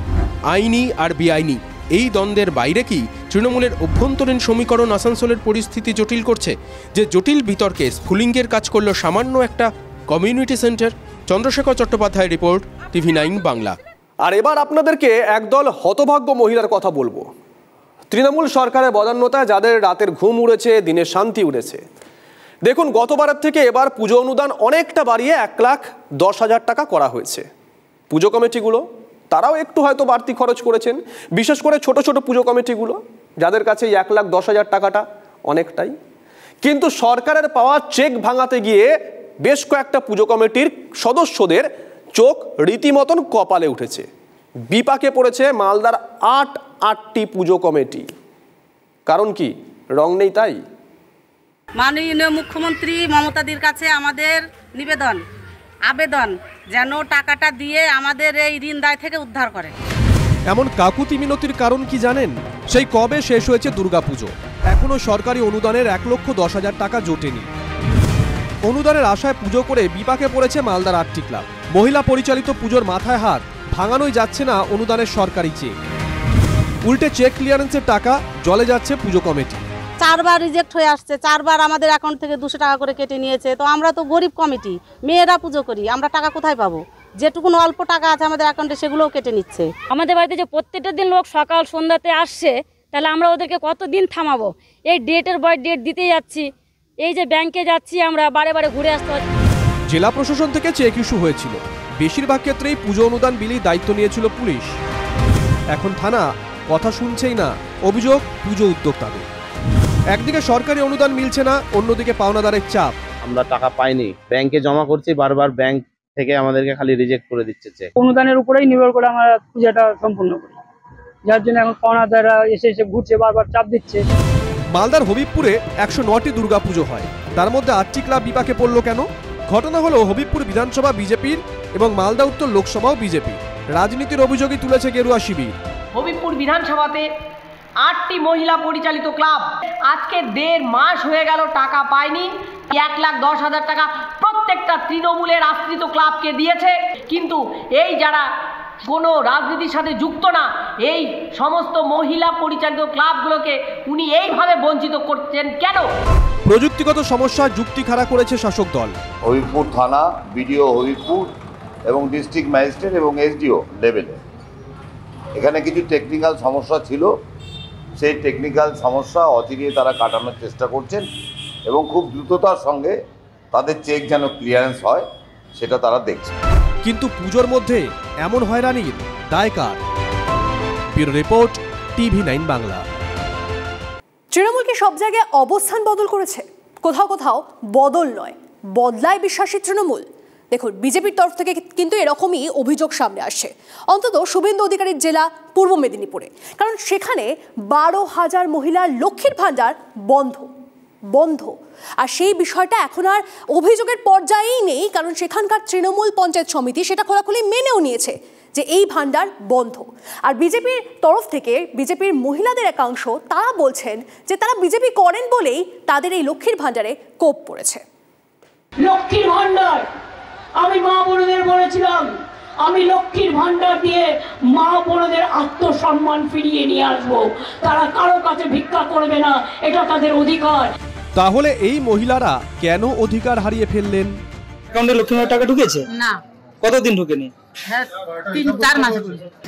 আইনি আর বেআইনি এই দ্বন্দ্বের বাইরে কি তৃণমূলের অভ্যন্তরীণ সমীকরণ আসানসোলের পরিস্থিতি জটিল করছে? যে জটিল বিতর্কে স্ফুলিঙ্গের কাজ করলো সামান্য একটা community centre. Chandrashekhar Chattopadhyay report, TV9 Bangla. আর এবার আপনাদেরকে একদল হতভাগ্য মহিলার কথা বলবো। তৃণমূল সরকারের বদান্যতায় যাদের রাতের ঘুম উড়েছে, দিনের শান্তি উড়েছে। দেখুন, গতবারের থেকে এবার পুজো অনুদান অনেকটা বাড়িয়ে 1,10,000 টাকা করা হয়েছে। পুজো কমিটিগুলো তারাও একটু হয়তো বাড়তি খরচ করেছেন, বিশেষ করে ছোট ছোট পুজো কমিটিগুলো যাদের কাছে এই 1,10,000 টাকাটা অনেকটাই। কিন্তু সরকারের পাওয়া চেক ভাঙাতে গিয়ে বেশ কয়েকটা পুজো কমিটির সদস্যদের চোখ রীতিমতন কপালে উঠেছে। বিপাকে পড়েছে মালদার 8টি পুজো কমিটি। কারণ কি? রং নেই তাই? মাননীয় মুখ্যমন্ত্রী মমতাদির কাছে আমাদের আবেদন যেন টাকাটা দিয়ে আমাদের এই ঋণ দায় থেকে উদ্ধার করে। এমন কাকুতি মিনতির কারণ কি জানেন? সেই কবে শেষ হয়েছে দুর্গাপুজো, এখনো সরকারি অনুদানের 1,10,000 টাকা জোটেনি। অনুদানের আশায় পুজো করে বিপাকে পড়েছে মালদার 8টি ক্লাব। মহিলা পরিচালিত পুজোর মাথায় হাত, ভাঙানোই যাচ্ছে না অনুদানের সরকারি চেক। উল্টে চেক ক্লিয়ারেন্সের টাকা জলে যাচ্ছে পুজো কমিটি। 4বার রিজেক্ট হয়ে আসছে, 4বার আমাদের অ্যাকাউন্ট থেকে 200 টাকা করে কেটে নিয়েছে। তো আমরা তো গরিব কমিটি, মেয়েরা পুজো করি, আমরা টাকা কোথায় পাবো? যেটুকু অল্প টাকা আছে আমাদের অ্যাকাউন্টে সেগুলোও কেটে নিচ্ছে। আমাদের বাড়িতে যে প্রত্যেকটা দিন লোক সকাল সন্ধ্যাতে আসছে, তাহলে আমরা ওদেরকে কতদিন থামাবো? এই ডেটের পর ডেট দিতে যাচ্ছি, এই যে ব্যাংকে যাচ্ছি আমরা বারে বারে ঘুরে আসতে হচ্ছে। জেলা প্রশাসন থেকে চেক ইস্যু হয়েছিল, বেশিরভাগ ক্ষেত্রেই পুজো অনুদান বিলির দায়িত্ব নিয়েছিল পুলিশ। এখন থানা কথা শুনছেই না, অভিযোগ পুজো উদ্যোক্তাদের। একদিকে সরকারি অনুদান মিলছে না, অন্যদিকে পাওনাদারের চাপ। আমরা টাকা পাইনি, ব্যাংকে জমা করছি, বারবার ব্যাংক থেকে আমাদেরকে খালি রিজেক্ট করে দিচ্ছে। অনুদানের উপরেই নির্ভর করে আমরা পূজাটা সম্পূর্ণ করি, যার জন্য এখন পাওনাদাররা এসে ঘুরছে, বারবার চাপ দিচ্ছে। মালদার হবিবপুরে 109টি দুর্গাপুজো হয়, তার মধ্যে 8টি ক্লাব বিপাকে পড়ল কেন? ঘটনা হলো হবিবপুর বিধানসভা বিজেপির এবং মালদা উত্তর লোকসভাও বিজেপি। রাজনীতির অভিযোগই তুলেছে গেরুয়া শিবির। হবিবপুর বিধানসভাতে 8টি মহিলা পরিচালিত ক্লাব আজকে 1.5 মাস হয়ে গেল টাকা পায়নি। 1,10,000 টাকা প্রত্যেকটা তৃণমূলের আশ্রিত ক্লাবকে দিয়েছে, কিন্তু এই যারা কোনো রাজনীতির সাথে যুক্ত না, এই সমস্ত মহিলা পরিচালিত ক্লাবগুলোকে উনি এইভাবে বঞ্চিত করছেন কেন? প্রযুক্তিগত সমস্যা যুক্তি খাড়া করেছে শাসক দল। হবিবপুর থানা, বিডিও হবিবপুর এবং ডিস্ট্রিক্ট ম্যাজিস্ট্রেট এবং এসডিও লেভেলে এখানে কিছু টেকনিক্যাল সমস্যা ছিল। সেই টেকনিক্যাল সমস্যা অচিরিয়ে তারা কাটানোর চেষ্টা করছেন এবং খুব দ্রুততার সঙ্গে তাদের চেক যেন ক্লিয়ারেন্স হয় সেটা তারা দেখছে। কিন্তু পুজোর মধ্যে এমন হয়রানির দায় কার? Bureau report, TV9 Bangla. Trinamool কি সব জায়গায় অবস্থান বদল করেছে? কোথাও কোথাও বদল নয়, বদলায় বিশ্বাসী তৃণমূল। দেখুন, বিজেপির তরফ থেকে কিন্তু এরকমই অভিযোগ সামনে আসছে, অন্তত শুভেন্দু অধিকারীর জেলা পূর্ব মেদিনীপুরে। কারণ সেখানে 12,000 মহিলার লক্ষ্মীর ভাণ্ডার বন্ধ। আর সেই বিষয়টা এখন আর অভিযোগের পর্যায়েই নেই, কারণ সেখানকার তৃণমূল পঞ্চায়েত সমিতি সেটা খোলাখুলি মেনেও নিয়েছে যে এই ভাণ্ডার বন্ধ। আর বিজেপির তরফ থেকে বিজেপির মহিলাদের একাংশ তারা বলছেন যে তারা বিজেপি করেন বলেই তাদের এই লক্ষ্মীর ভাণ্ডারে কোপ পড়েছে। লক্ষ্মীর ভাণ্ডার, আমি মা বোনদের বলেছিলাম আমি লক্ষ্মীর ভাণ্ডার দিয়ে মা বোনদের আত্মসম্মান ফিরিয়ে নিয়ে আসবো। তারা কারো কাছে ভিক্ষা করবে না, এটা তাদের অধিকার। তাহলে এই মহিলারা কেন অধিকার হারিয়ে ফেললেন? অ্যাকাউন্টে লক্ষ্মী ভাণ্ডার টাকা ঢুকেছে না। কতদিন ঢুকেনি? 3-4 মাস।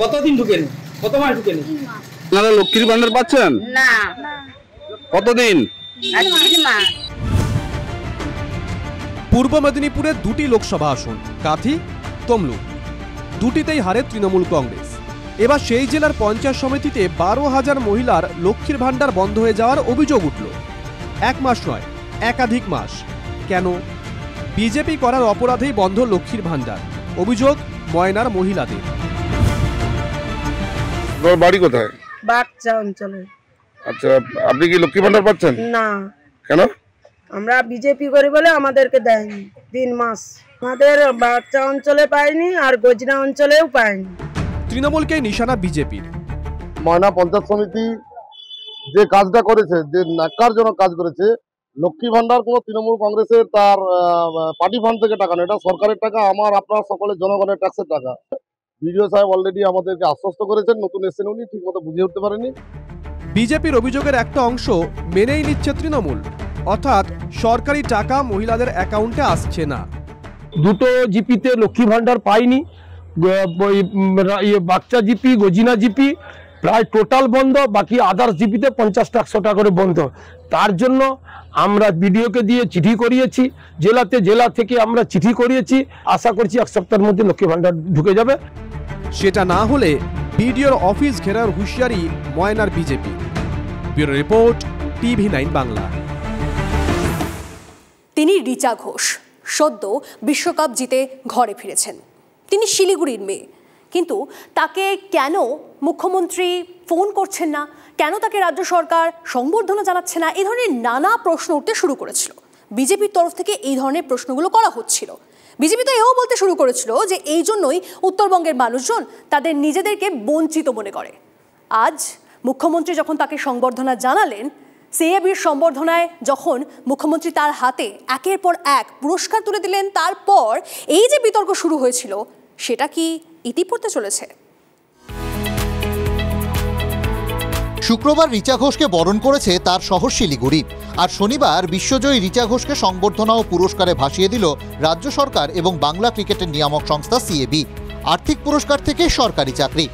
কতদিন ঢুকেনি? কত মাস ঢুকেনি? আপনারা লক্ষ্মীর ভাণ্ডার পাচ্ছেন না। কতদিন? 3 মাস। পূর্ব মেদিনীপুরে 2টি লোকসভা আসন, কাথি, তমলুক, দুটিতেই হারে তৃণমূল কংগ্রেস। এবার সেই জেলার পঞ্চায়েত সমিতিতে 12,000 মহিলার লক্ষ্মীর ভাণ্ডার বন্ধ হয়ে যাওয়ার অভিযোগ উঠল। 1 মাস নয়, একাধিক মাস। কেন? বিজেপি করার অপরাধেই বন্ধ লক্ষ্মীর ভাণ্ডার, অভিযোগ ময়নার মহিলাদের। বাড়ি কোথায়? বাগচা অঞ্চলে। আচ্ছা, আপনি কি লক্ষ্মী ভাণ্ডার পাচ্ছেন? না। কেন? আমরা বিজেপি করি বলে আমাদেরকে দেয়নি 3 মাস। আমাদের বাগচা অঞ্চলে পাইনি, আর গজনা অঞ্চলেও পাইনি। তৃণমূলকে নিশানা বিজেপির। ময়না পঞ্চায়েত সমিতি যে কাজটা করেছে, যে ন্যাক্কারজনক কাজ করেছে, লক্ষ্মী ভান্ডার কোনো তৃণমূল কংগ্রেসের তার পার্টি ফান্ড থেকে টাকা নেই, এটা সরকারের টাকা, আমার আপনার সকলের জনগণের ট্যাক্সের টাকা। বিডিও সাহেব অলরেডি আমাদেরকে আশ্বস্ত করেছেন, নতুন এসেছেন উনি, ঠিক মতো বুঝে উঠতে পারেনি। বিজেপির অভিযোগের একটা অংশ মেনেই নিচ্ছে তৃণমূল, অর্থাৎ সরকারি টাকা মহিলাদের অ্যাকাউন্টে আসছে না। দুটো জিপিতে লক্ষ্মী ভান্ডার পাইনি, বাচ্চা জিপি, গজিনা জিপি প্রায় টোটাল বন্ধ, বাকি আদার্স জিপিতে 50-100 টাকা করে বন্ধ। তার জন্য আমরা বিডিওকে দিয়ে চিঠি করিয়েছি, জেলা থেকে আমরা চিঠি করিয়েছি, আশা করছি 1 সপ্তাহের মধ্যে লক্ষ্মী ভান্ডার ঢুকে যাবে। সেটা না হলে বিডিওর অফিস ঘেরার হুঁশিয়ারি ময়নার BJP. Bureau report, TV9 Bangla. তিনি রিচা ঘোষ, সদ্য বিশ্বকাপ জিতে ঘরে ফিরেছেন। তিনি শিলিগুড়ির মেয়ে, কিন্তু তাকে কেন মুখ্যমন্ত্রী ফোন করছেন না, কেন তাকে রাজ্য সরকার সংবর্ধনা জানাচ্ছে না, এই ধরনের নানা প্রশ্ন উঠতে শুরু করেছিল। বিজেপির তরফ থেকে এই ধরনের প্রশ্নগুলো করা হচ্ছিল। বিজেপি তো এও বলতে শুরু করেছিল যে এই জন্যই উত্তরবঙ্গের মানুষজন তাদের নিজেদেরকে বঞ্চিত মনে করে। আজ মুখ্যমন্ত্রী যখন তাকে সংবর্ধনা জানালেন, সিএবির সংবর্ধনায় যখন মুখ্যমন্ত্রী তার হাতে একের পর এক পুরস্কার তুলে দিলেন, তারপর এই যে বিতর্ক শুরু হয়েছিল, সেটা কি ইতি পড়তে চলেছে? শুক্রবার রিচা ঘোষকে বরণ করেছে তার শহর শিলিগুড়ি, আর শনিবার বিশ্বজয়ী রিচা ঘোষকে সংবর্ধনা ও পুরস্কারে ভাসিয়ে দিল রাজ্য সরকার এবং বাংলা ক্রিকেটের নিয়ামক সংস্থা সিএবি। আর্থিক পুরস্কার থেকে সরকারি চাকরি।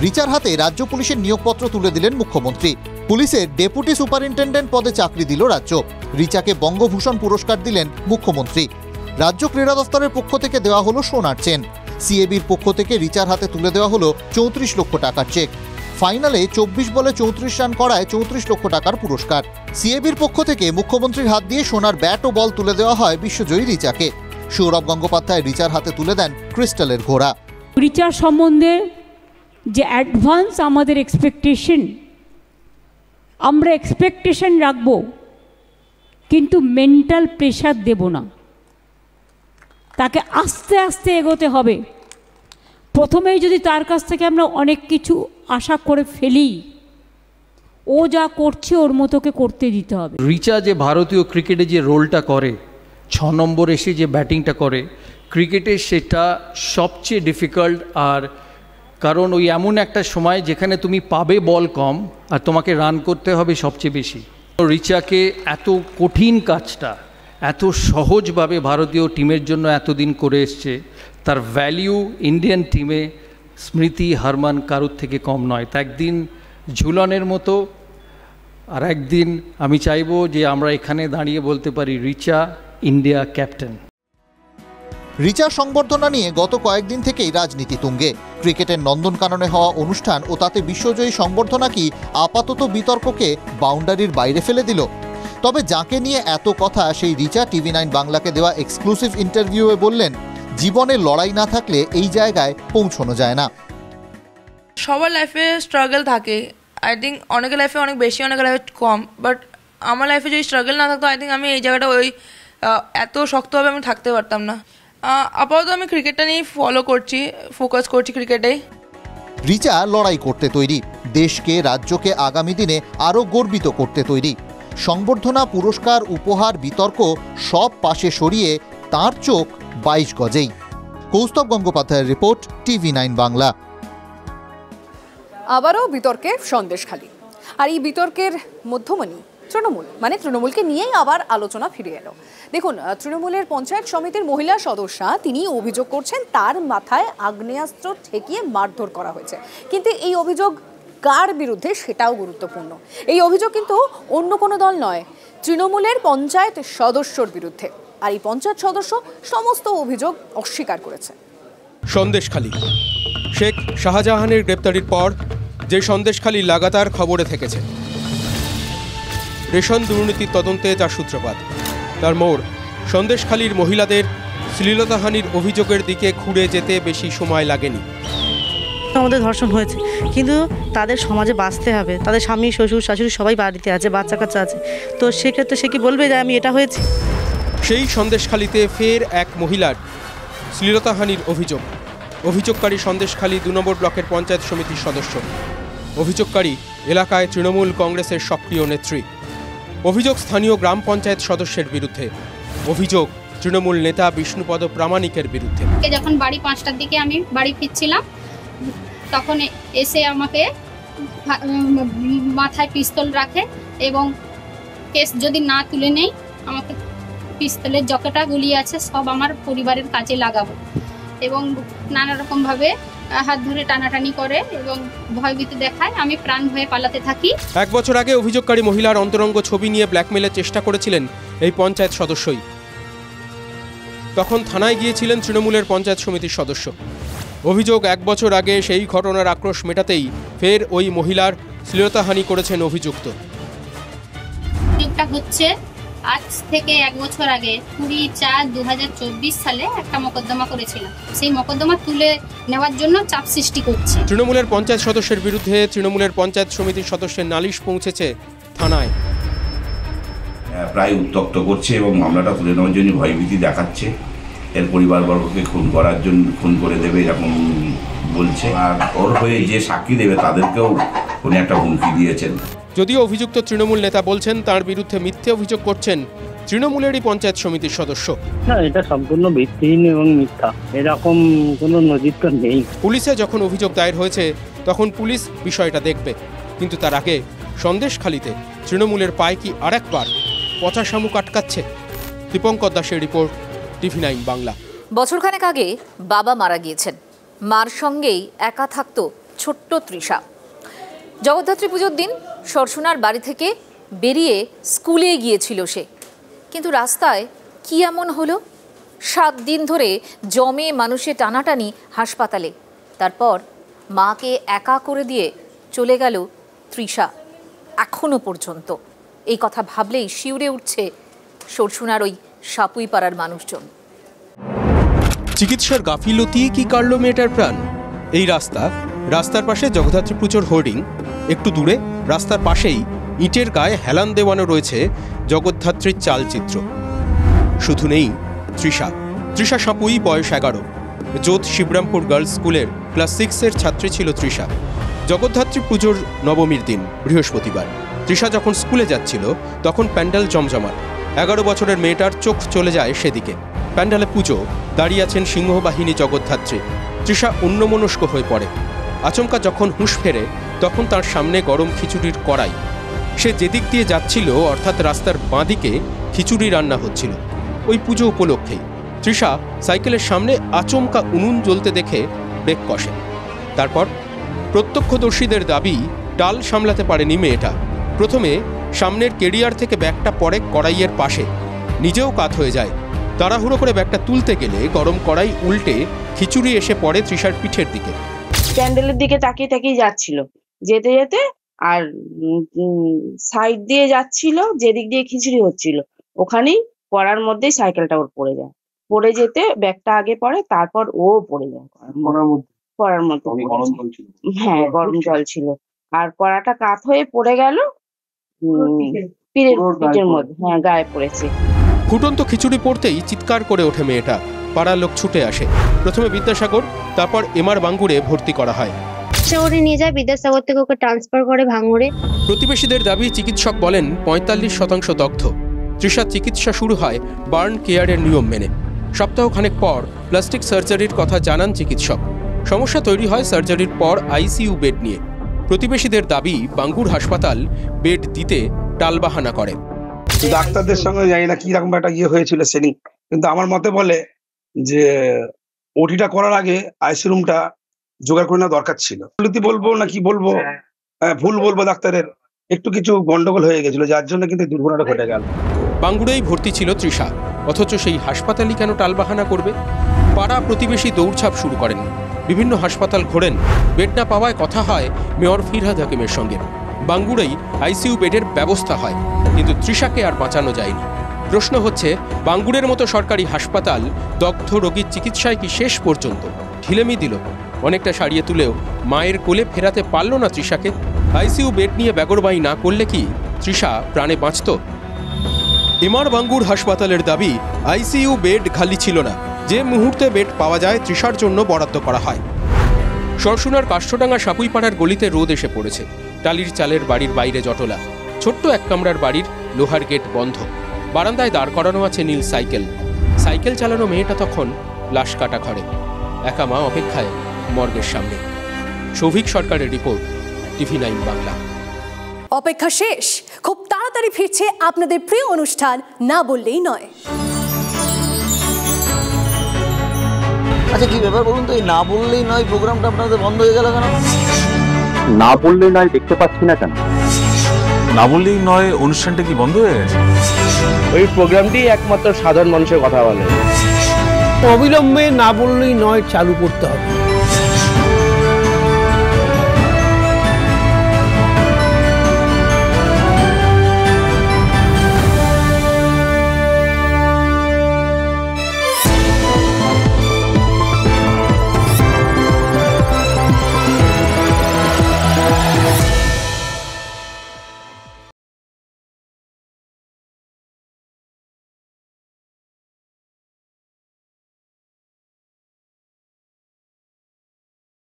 রিচার হাতে রাজ্য পুলিশের নিয়োগপত্র তুলে দিলেন মুখ্যমন্ত্রী। পুলিশের ডেপুটি সুপারিনটেন্ডেন্ট পদে চাকরি দিল রাজ্য। রিচাকে বঙ্গভূষণ পুরস্কার দিলেন মুখ্যমন্ত্রী। রাজ্য ক্রীড়া দপ্তরের পক্ষ থেকে দেওয়া হলো সোনার চেন। সিএবির পক্ষ থেকে রিচার হাতে তুলে দেওয়া হলো 34 লক্ষ টাকার চেক। ফাইনালে 24 বলে 34 রান করায় 34 লক্ষ টাকার পুরস্কার। সিএবির পক্ষ থেকে মুখ্যমন্ত্রীর হাত দিয়ে সোনার ব্যাট ও বল তুলে দেওয়া হয় বিশ্বজয়ী রিচাকে। সৌরভ গঙ্গোপাধ্যায় রিচার হাতে তুলে দেন ক্রিস্টালের ঘোড়া। রিচার সম্বন্ধে যে অ্যাডভান্স আমাদের এক্সপেকটেশন, আমরা এক্সপেকটেশন রাখবো, কিন্তু মেন্টাল প্রেশার দেব না। তাকে আস্তে আস্তে এগোতে হবে। প্রথমেই যদি তার কাছ থেকে আমরা অনেক কিছু আশা করে ফেলি, ও যা করছে ওর মতোকে করতে দিতে হবে। রিচা যে ভারতীয় ক্রিকেটে যে রোলটা করে, 6 নম্বর এসে যে ব্যাটিংটা করে ক্রিকেটে, সেটা সবচেয়ে ডিফিকাল্ট। আর কারণ ওই এমন একটা সময় যেখানে তুমি পাবে বল কম আর তোমাকে রান করতে হবে সবচেয়ে বেশি। রিচাকে এত কঠিন কাজটা এত সহজভাবে ভারতীয় টিমের জন্য এতদিন করে এসছে, তার ভ্যালিউ ইন্ডিয়ান টিমে স্মৃতি, হারমান কারোর থেকে কম নয়। তা একদিন ঝুলনের মতো, আর একদিন আমি চাইবো যে আমরা এখানে দাঁড়িয়ে বলতে পারি রিচা ইন্ডিয়া ক্যাপ্টেন। রিচার সংবর্ধনা নিয়ে গত কয়েকদিন থেকেই রাজনীতি তুঙ্গে। ক্রিকেটের নন্দনকাননে হওয়া অনুষ্ঠান ও তাতে বিশ্বজয়ী সংবর্ধনা কি আপাতত বিতর্ককে বাউন্ডারির বাইরে ফেলে দিল? তবে যাকে নিয়ে এত কথা, সেই রিচা TV9 বাংলাকে দেওয়া এক্সক্লুসিভ ইন্টারভিউয়ে বললেন, জীবনে লড়াই না থাকলে এই জায়গায় পৌঁছানো যায় না। সবার লাইফে স্ট্রাগল থাকে, আই থিঙ্ক অনেকের লাইফে অনেক বেশি, অনেকের লাইফে কম, বাট আমার লাইফে যদি স্ট্রাগল না থাকতো, আই থিঙ্ক আমি এই জায়গাটা এত শক্তভাবে আমি থাকতে পারতাম না। আপাতত আমি ক্রিকেটটা নিয়ে ফলো করছি, ফোকাস করছি ক্রিকেটে। রিচা লড়াই করতে তৈরি, দেশকে রাজ্যকে আগামী দিনে আরও গর্বিত করতে তৈরি। সংবর্ধনা, পুরস্কার, উপহার, বিতর্ক সব পাশে সরিয়ে তার চোখ 22 গজেই। কৌস্তব গঙ্গোপাধ্যায়ের রিপোর্ট, TV9 বাংলা। আবারও বিতর্কে সন্দেশখালি, আর এই বিতর্কের মধ্যমণি তৃণমূল, মানে তৃণমূলকে নিয়েই আবার আলোচনা ফিরে এলো। দেখুন, তৃণমূলের পঞ্চায়েত সমিতির মহিলা সদস্যা তিনি অভিযোগ করছেন তার মাথায় আগ্নেয়াস্ত্র ঠেকিয়ে মারধর করা হয়েছে। কিন্তু এই অভিযোগ কার বিরুদ্ধে সেটাও গুরুত্বপূর্ণ। এই অভিযোগ কিন্তু অন্য কোনো দল নয়, তৃণমূলের পঞ্চায়েত সদস্যর বিরুদ্ধে। আর এই পঞ্চায়েত সদস্য সমস্ত অভিযোগ অস্বীকার করেছে। সন্দেশখালি, শেখ শাহজাহানের গ্রেপ্তারির পর যে সন্দেশখালি লাগাতার খবরে থেকেছে, রেশন দুর্নীতির তদন্তে তার সূত্রপাত, তার মোড় সন্দেশখালীর মহিলাদের শ্লীলতাহানির অভিযোগের দিকে ঘুরে যেতে বেশি সময় লাগেনি। আমাদের ধর্ষণ হয়েছে, কিন্তু তাদের সমাজে বাঁচতে হবে, তাদের স্বামী শ্বশুর শাশুড়ি সবাই বাড়িতে আছে, বাচ্চা কাচ্চা আছে, তো সেক্ষেত্রে সে কি বলবে যে আমি এটা হয়েছে। সেই সন্দেশখালীতে ফের এক মহিলার শ্লীলতাহানির অভিযোগ। অভিযোগকারী সন্দেশখালী 2 নম্বর ব্লকের পঞ্চায়েত সমিতির সদস্য। অভিযোগকারী এলাকায় তৃণমূল কংগ্রেসের সক্রিয় নেত্রী। অভিযোগ স্থানীয় গ্রাম পঞ্চায়েত সদস্যের বিরুদ্ধে। অভিযোগ তৃণমূল নেতা বিষ্ণুপদ প্রামাণিকের বিরুদ্ধে। যখন বাড়ি 5টার দিকে আমি বাড়ি ফিরছিলাম, তখন এসে আমাকে মাথায় পিস্তল রাখে এবং কেস যদি না তুলে নেই আমাকে পিস্তলের যতটা গুলি আছে সব আমার পরিবারের কাজে লাগাবো এবং নানা রকমভাবে হাত ধরে টানাটানি করে এবং ভয়ভীতি দেখায়। আমি প্রাণ ভয়ে পালাতে থাকি। 1 বছর আগে অভিযোগকারী মহিলার অন্তরঙ্গ ছবি নিয়ে ব্ল্যাকমেলের চেষ্টা করেছিলেন এই পঞ্চায়েত সদস্যই। তখন থানায় গিয়েছিলেন তৃণমূলের পঞ্চায়েত সমিতির সদস্য। অভিযোগ 1 বছর আগে সেই ঘটনার আক্রোশ মেটাতেই ফের ওই মহিলার শ্লীলতাহানি করেছেন অভিযুক্ত। অভিযোগটা হচ্ছে আজ থেকে 1 বছর আগে 20/4/2024 সালে একটা মোকদ্দমা করেছিলাম। সেই মোকদ্দমা তুলে নেওয়ার জন্য চাপ সৃষ্টি করছে। তৃণমূলের পঞ্চায়েত সদস্যের বিরুদ্ধে তৃণমূলের পঞ্চায়েত সমিতির সদস্যের নালিশ পৌঁছেছে থানায়। প্রায় উত্তক্ত করছে এবং মামলাটা তুলে নেওয়ার জন্য ভয়ভীতি দেখাচ্ছে। এর পরিবারবর্গকে খুন করে দেবে এরকম বলছে, আর ওর হয়ে যে সাক্ষী দেবে তাদেরকেও উনি একটা হুমকি দিয়েছেন। যদিও অভিযুক্ত তৃণমূল নেতা বলছেন তার বিরুদ্ধে মিথ্যে অভিযোগ করছেন তৃণমূলেরই পঞ্চায়েত সমিতির সদস্য। না, এটা সম্পূর্ণ ভিত্তিহীন এবং মিথ্যা, এরকম কোনো নজির নেই। পুলিশে যখন অভিযোগ দায়ের হয়েছে তখন পুলিশ বিষয়টা দেখবে, কিন্তু তার আগে সন্দেশখালীতে তৃণমূলের পায় কি আরেকবার পচা শামুক আটকাচ্ছে? দীপঙ্কর দাসের রিপোর্ট, TV9 বাংলা। বছরখানেক আগে বাবা মারা গিয়েছেন, মার সঙ্গেই একা থাকতো ছোট্ট তৃষা। জগদ্ধাত্রী পুজোর দিন সরসুনার বাড়ি থেকে বেরিয়ে স্কুলে গিয়েছিল সে, কিন্তু রাস্তায় কি এমন হলো? 7 দিন ধরে জমে মানুষে টানাটানি হাসপাতালে। তারপর মাকে একা করে দিয়ে চলে গেল তৃষা। এখনো পর্যন্ত এই কথা ভাবলেই শিউরে উঠছে সরসুনার ওই সাপুইপাড়ার মানুষজন। চিকিৎসার গাফিলতি কি কাটল মেয়েটার প্রাণ? এই রাস্তার পাশে জগদ্ধাত্রী পুজোর হোর্ডিং, একটু দূরে রাস্তার পাশেই ইটের গায়ে হেলান দেওয়ানো রয়েছে জগদ্ধাত্রীর চালচিত্র। শুধু নেই তৃষা সাপুই, বয়স 11। যোধ শিবরামপুর গার্লস স্কুলের ক্লাস 6-এর ছাত্রী ছিল তৃষা। জগদ্ধাত্রী পুজোর নবমীর দিন বৃহস্পতিবার তৃষা যখন স্কুলে যাচ্ছিল তখন প্যান্ডেল জমজমাট। 11 বছরের মেয়েটার চোখ চলে যায় সেদিকে। প্যান্ডেলে পুজো, দাঁড়িয়ে আছেন সিংহবাহিনী জগদ্ধাত্রী। তৃষা অন্যমনস্ক হয়ে পড়ে। আচমকা যখন হুঁশ ফেরে তখন তার সামনে গরম খিচুড়ির কড়াই। সে যেদিক দিয়ে যাচ্ছিল, অর্থাৎ রাস্তার বাঁদিকে খিচুড়ি রান্না হচ্ছিল। ওই পুজো উপলক্ষেই তৃষা সাইকেলের সামনে আচমকা উনুন জ্বলতে দেখে ব্রেক কষে। তারপর প্রত্যক্ষদর্শীদের দাবি টাল সামলাতে পারেনি মেয়েটা। প্রথমে সামনের কেরিয়ার থেকে ব্যাগটা পড়ে কড়াইয়ের পাশে, নিজেও কাত হয়ে যায়। তাড়াহুড়ো করে ব্যাগটা তুলতে গেলে গরম কড়াই উল্টে খিচুড়ি এসে পড়ে তৃষার পিঠের দিকে। প্যান্ডেলের দিকে তাকিয়ে তাকিয়ে যাচ্ছিল, যেতে যেতে আর সাইড দিয়ে যাচ্ছিল, যেদিক দিয়ে খিচুড়ি হচ্ছিল ওখানেই পড়ার মধ্যেই সাইকেলটা ওর পড়ে যায়। পড়ে যেতে ব্যাগটা আগে পড়ে, তারপর ও পড়ে যায় পড়ার মধ্যে। হ্যাঁ, গরম জল ছিল, আর কড়াটা কাত হয়ে পড়ে গেল পিঠের মধ্যে। হ্যাঁ, গায়ে পড়েছে। ফুটন্ত খিচুড়ি পড়তেই চিৎকার করে ওঠে মেয়েটা। পাড়ার লোক ছুটে আসে। প্রথমে বিদ্যাসাগর, তারপর এমআর বাঙ্গুরে ভর্তি করা হয়। শহরে নিয়ে যায়, বিদ্যাসাগর থেকে ওকে ট্রান্সফার করে ভাঙড়ে। প্রতিবেশীদের দাবি, চিকিৎসক বলেন 45% দগ্ধ। তৃষার চিকিৎসা শুরু হয় বার্ন কেয়ারের নিয়ম মেনে। সপ্তাহখানেক পর প্লাস্টিক সার্জারির কথা জানান চিকিৎসক। সমস্যা তৈরি হয় সার্জারির পর আইসিইউ বেড নিয়ে। প্রতিবেশীদের দাবি, বাঙ্গুর হাসপাতাল বেড দিতে টালবাহানা করে। ডাক্তারদের সঙ্গে জানি না কি রকম একটা হয়েছিল সেদিন, কিন্তু আমার মতে বলে যে ওটিটা করার আগে আইসি রুমটা জোগাড় করে নেওয়া দরকার ছিল। বলবো না কি বলবো, ভুল বলবো, ডাক্তারের একটু কিছু গন্ডগোল হয়ে গেছিল, যার জন্য কিন্তু দুর্ঘটনাটা ঘটে গেল। বাঙ্গুরেই ভর্তি ছিল তৃষা, অথচ সেই হাসপাতালই কেন টালবাহানা করবে? পাড়া প্রতিবেশী দৌড়ঝাঁপ শুরু করেন, বিভিন্ন হাসপাতাল ঘোরেন। বেড না পাওয়ায় কথা হয় মেয়র ফিরহাদ হাকিমের সঙ্গে। বাঙ্গুরেই আইসিইউ বেডের ব্যবস্থা হয়, কিন্তু তৃষাকে আর বাঁচানো যায়নি। প্রশ্ন হচ্ছে, বাঙ্গুরের মতো সরকারি হাসপাতাল দগ্ধ রোগীর চিকিৎসায় কি শেষ পর্যন্ত ঢিলেমি দিল? অনেকটা সারিয়ে তুলেও মায়ের কোলে ফেরাতে পারল না তৃষাকে। আইসিইউ বেড নিয়ে বেগরবাই না করলে কি তৃষা প্রাণে বাঁচত? এমআর বাঙ্গুর হাসপাতালের দাবি, আইসিইউ বেড খালি ছিল না, যে মুহূর্তে বেড পাওয়া যায় তৃষার জন্য বরাদ্দ করা হয়। সরসুনার কাষ্ঠডাঙ্গা সাপুইপাড়ার গলিতে রোদ এসে পড়েছে। টালির চালের বাড়ির বাইরে জটলা, ছোট্ট এক কামরার বাড়ির লোহার গেট বন্ধ, বারান্দায় দাঁড় করানো আছে নীল সাইকেল। সাইকেল চালানো মেয়েটা তখন লাশ কাটা ঘরে, একা মা অপেক্ষায় মর্গের সামনে। সৌভিক সরকারের রিপোর্ট, TV9 বাংলা। অপেক্ষা শেষ, খুব তাড়াতাড়ি ফিরছে আপনাদের প্রিয় অনুষ্ঠান না বললেই নয়। আচ্ছা কি ব্যাপার বলুন তো, এই না বললেই নয় প্রোগ্রামটা আপনাদের বন্ধ হয়ে গেল কেন? না বললেই নয় দেখতে পাচ্ছি না কেন? না বললেই নয় অনুষ্ঠানটা কি বন্ধ হয়ে গেছে? ওই প্রোগ্রামটি একমাত্র সাধারণ মানুষের কথা বলে। অবিলম্বে না বললেই নয় চালু করতে হবে।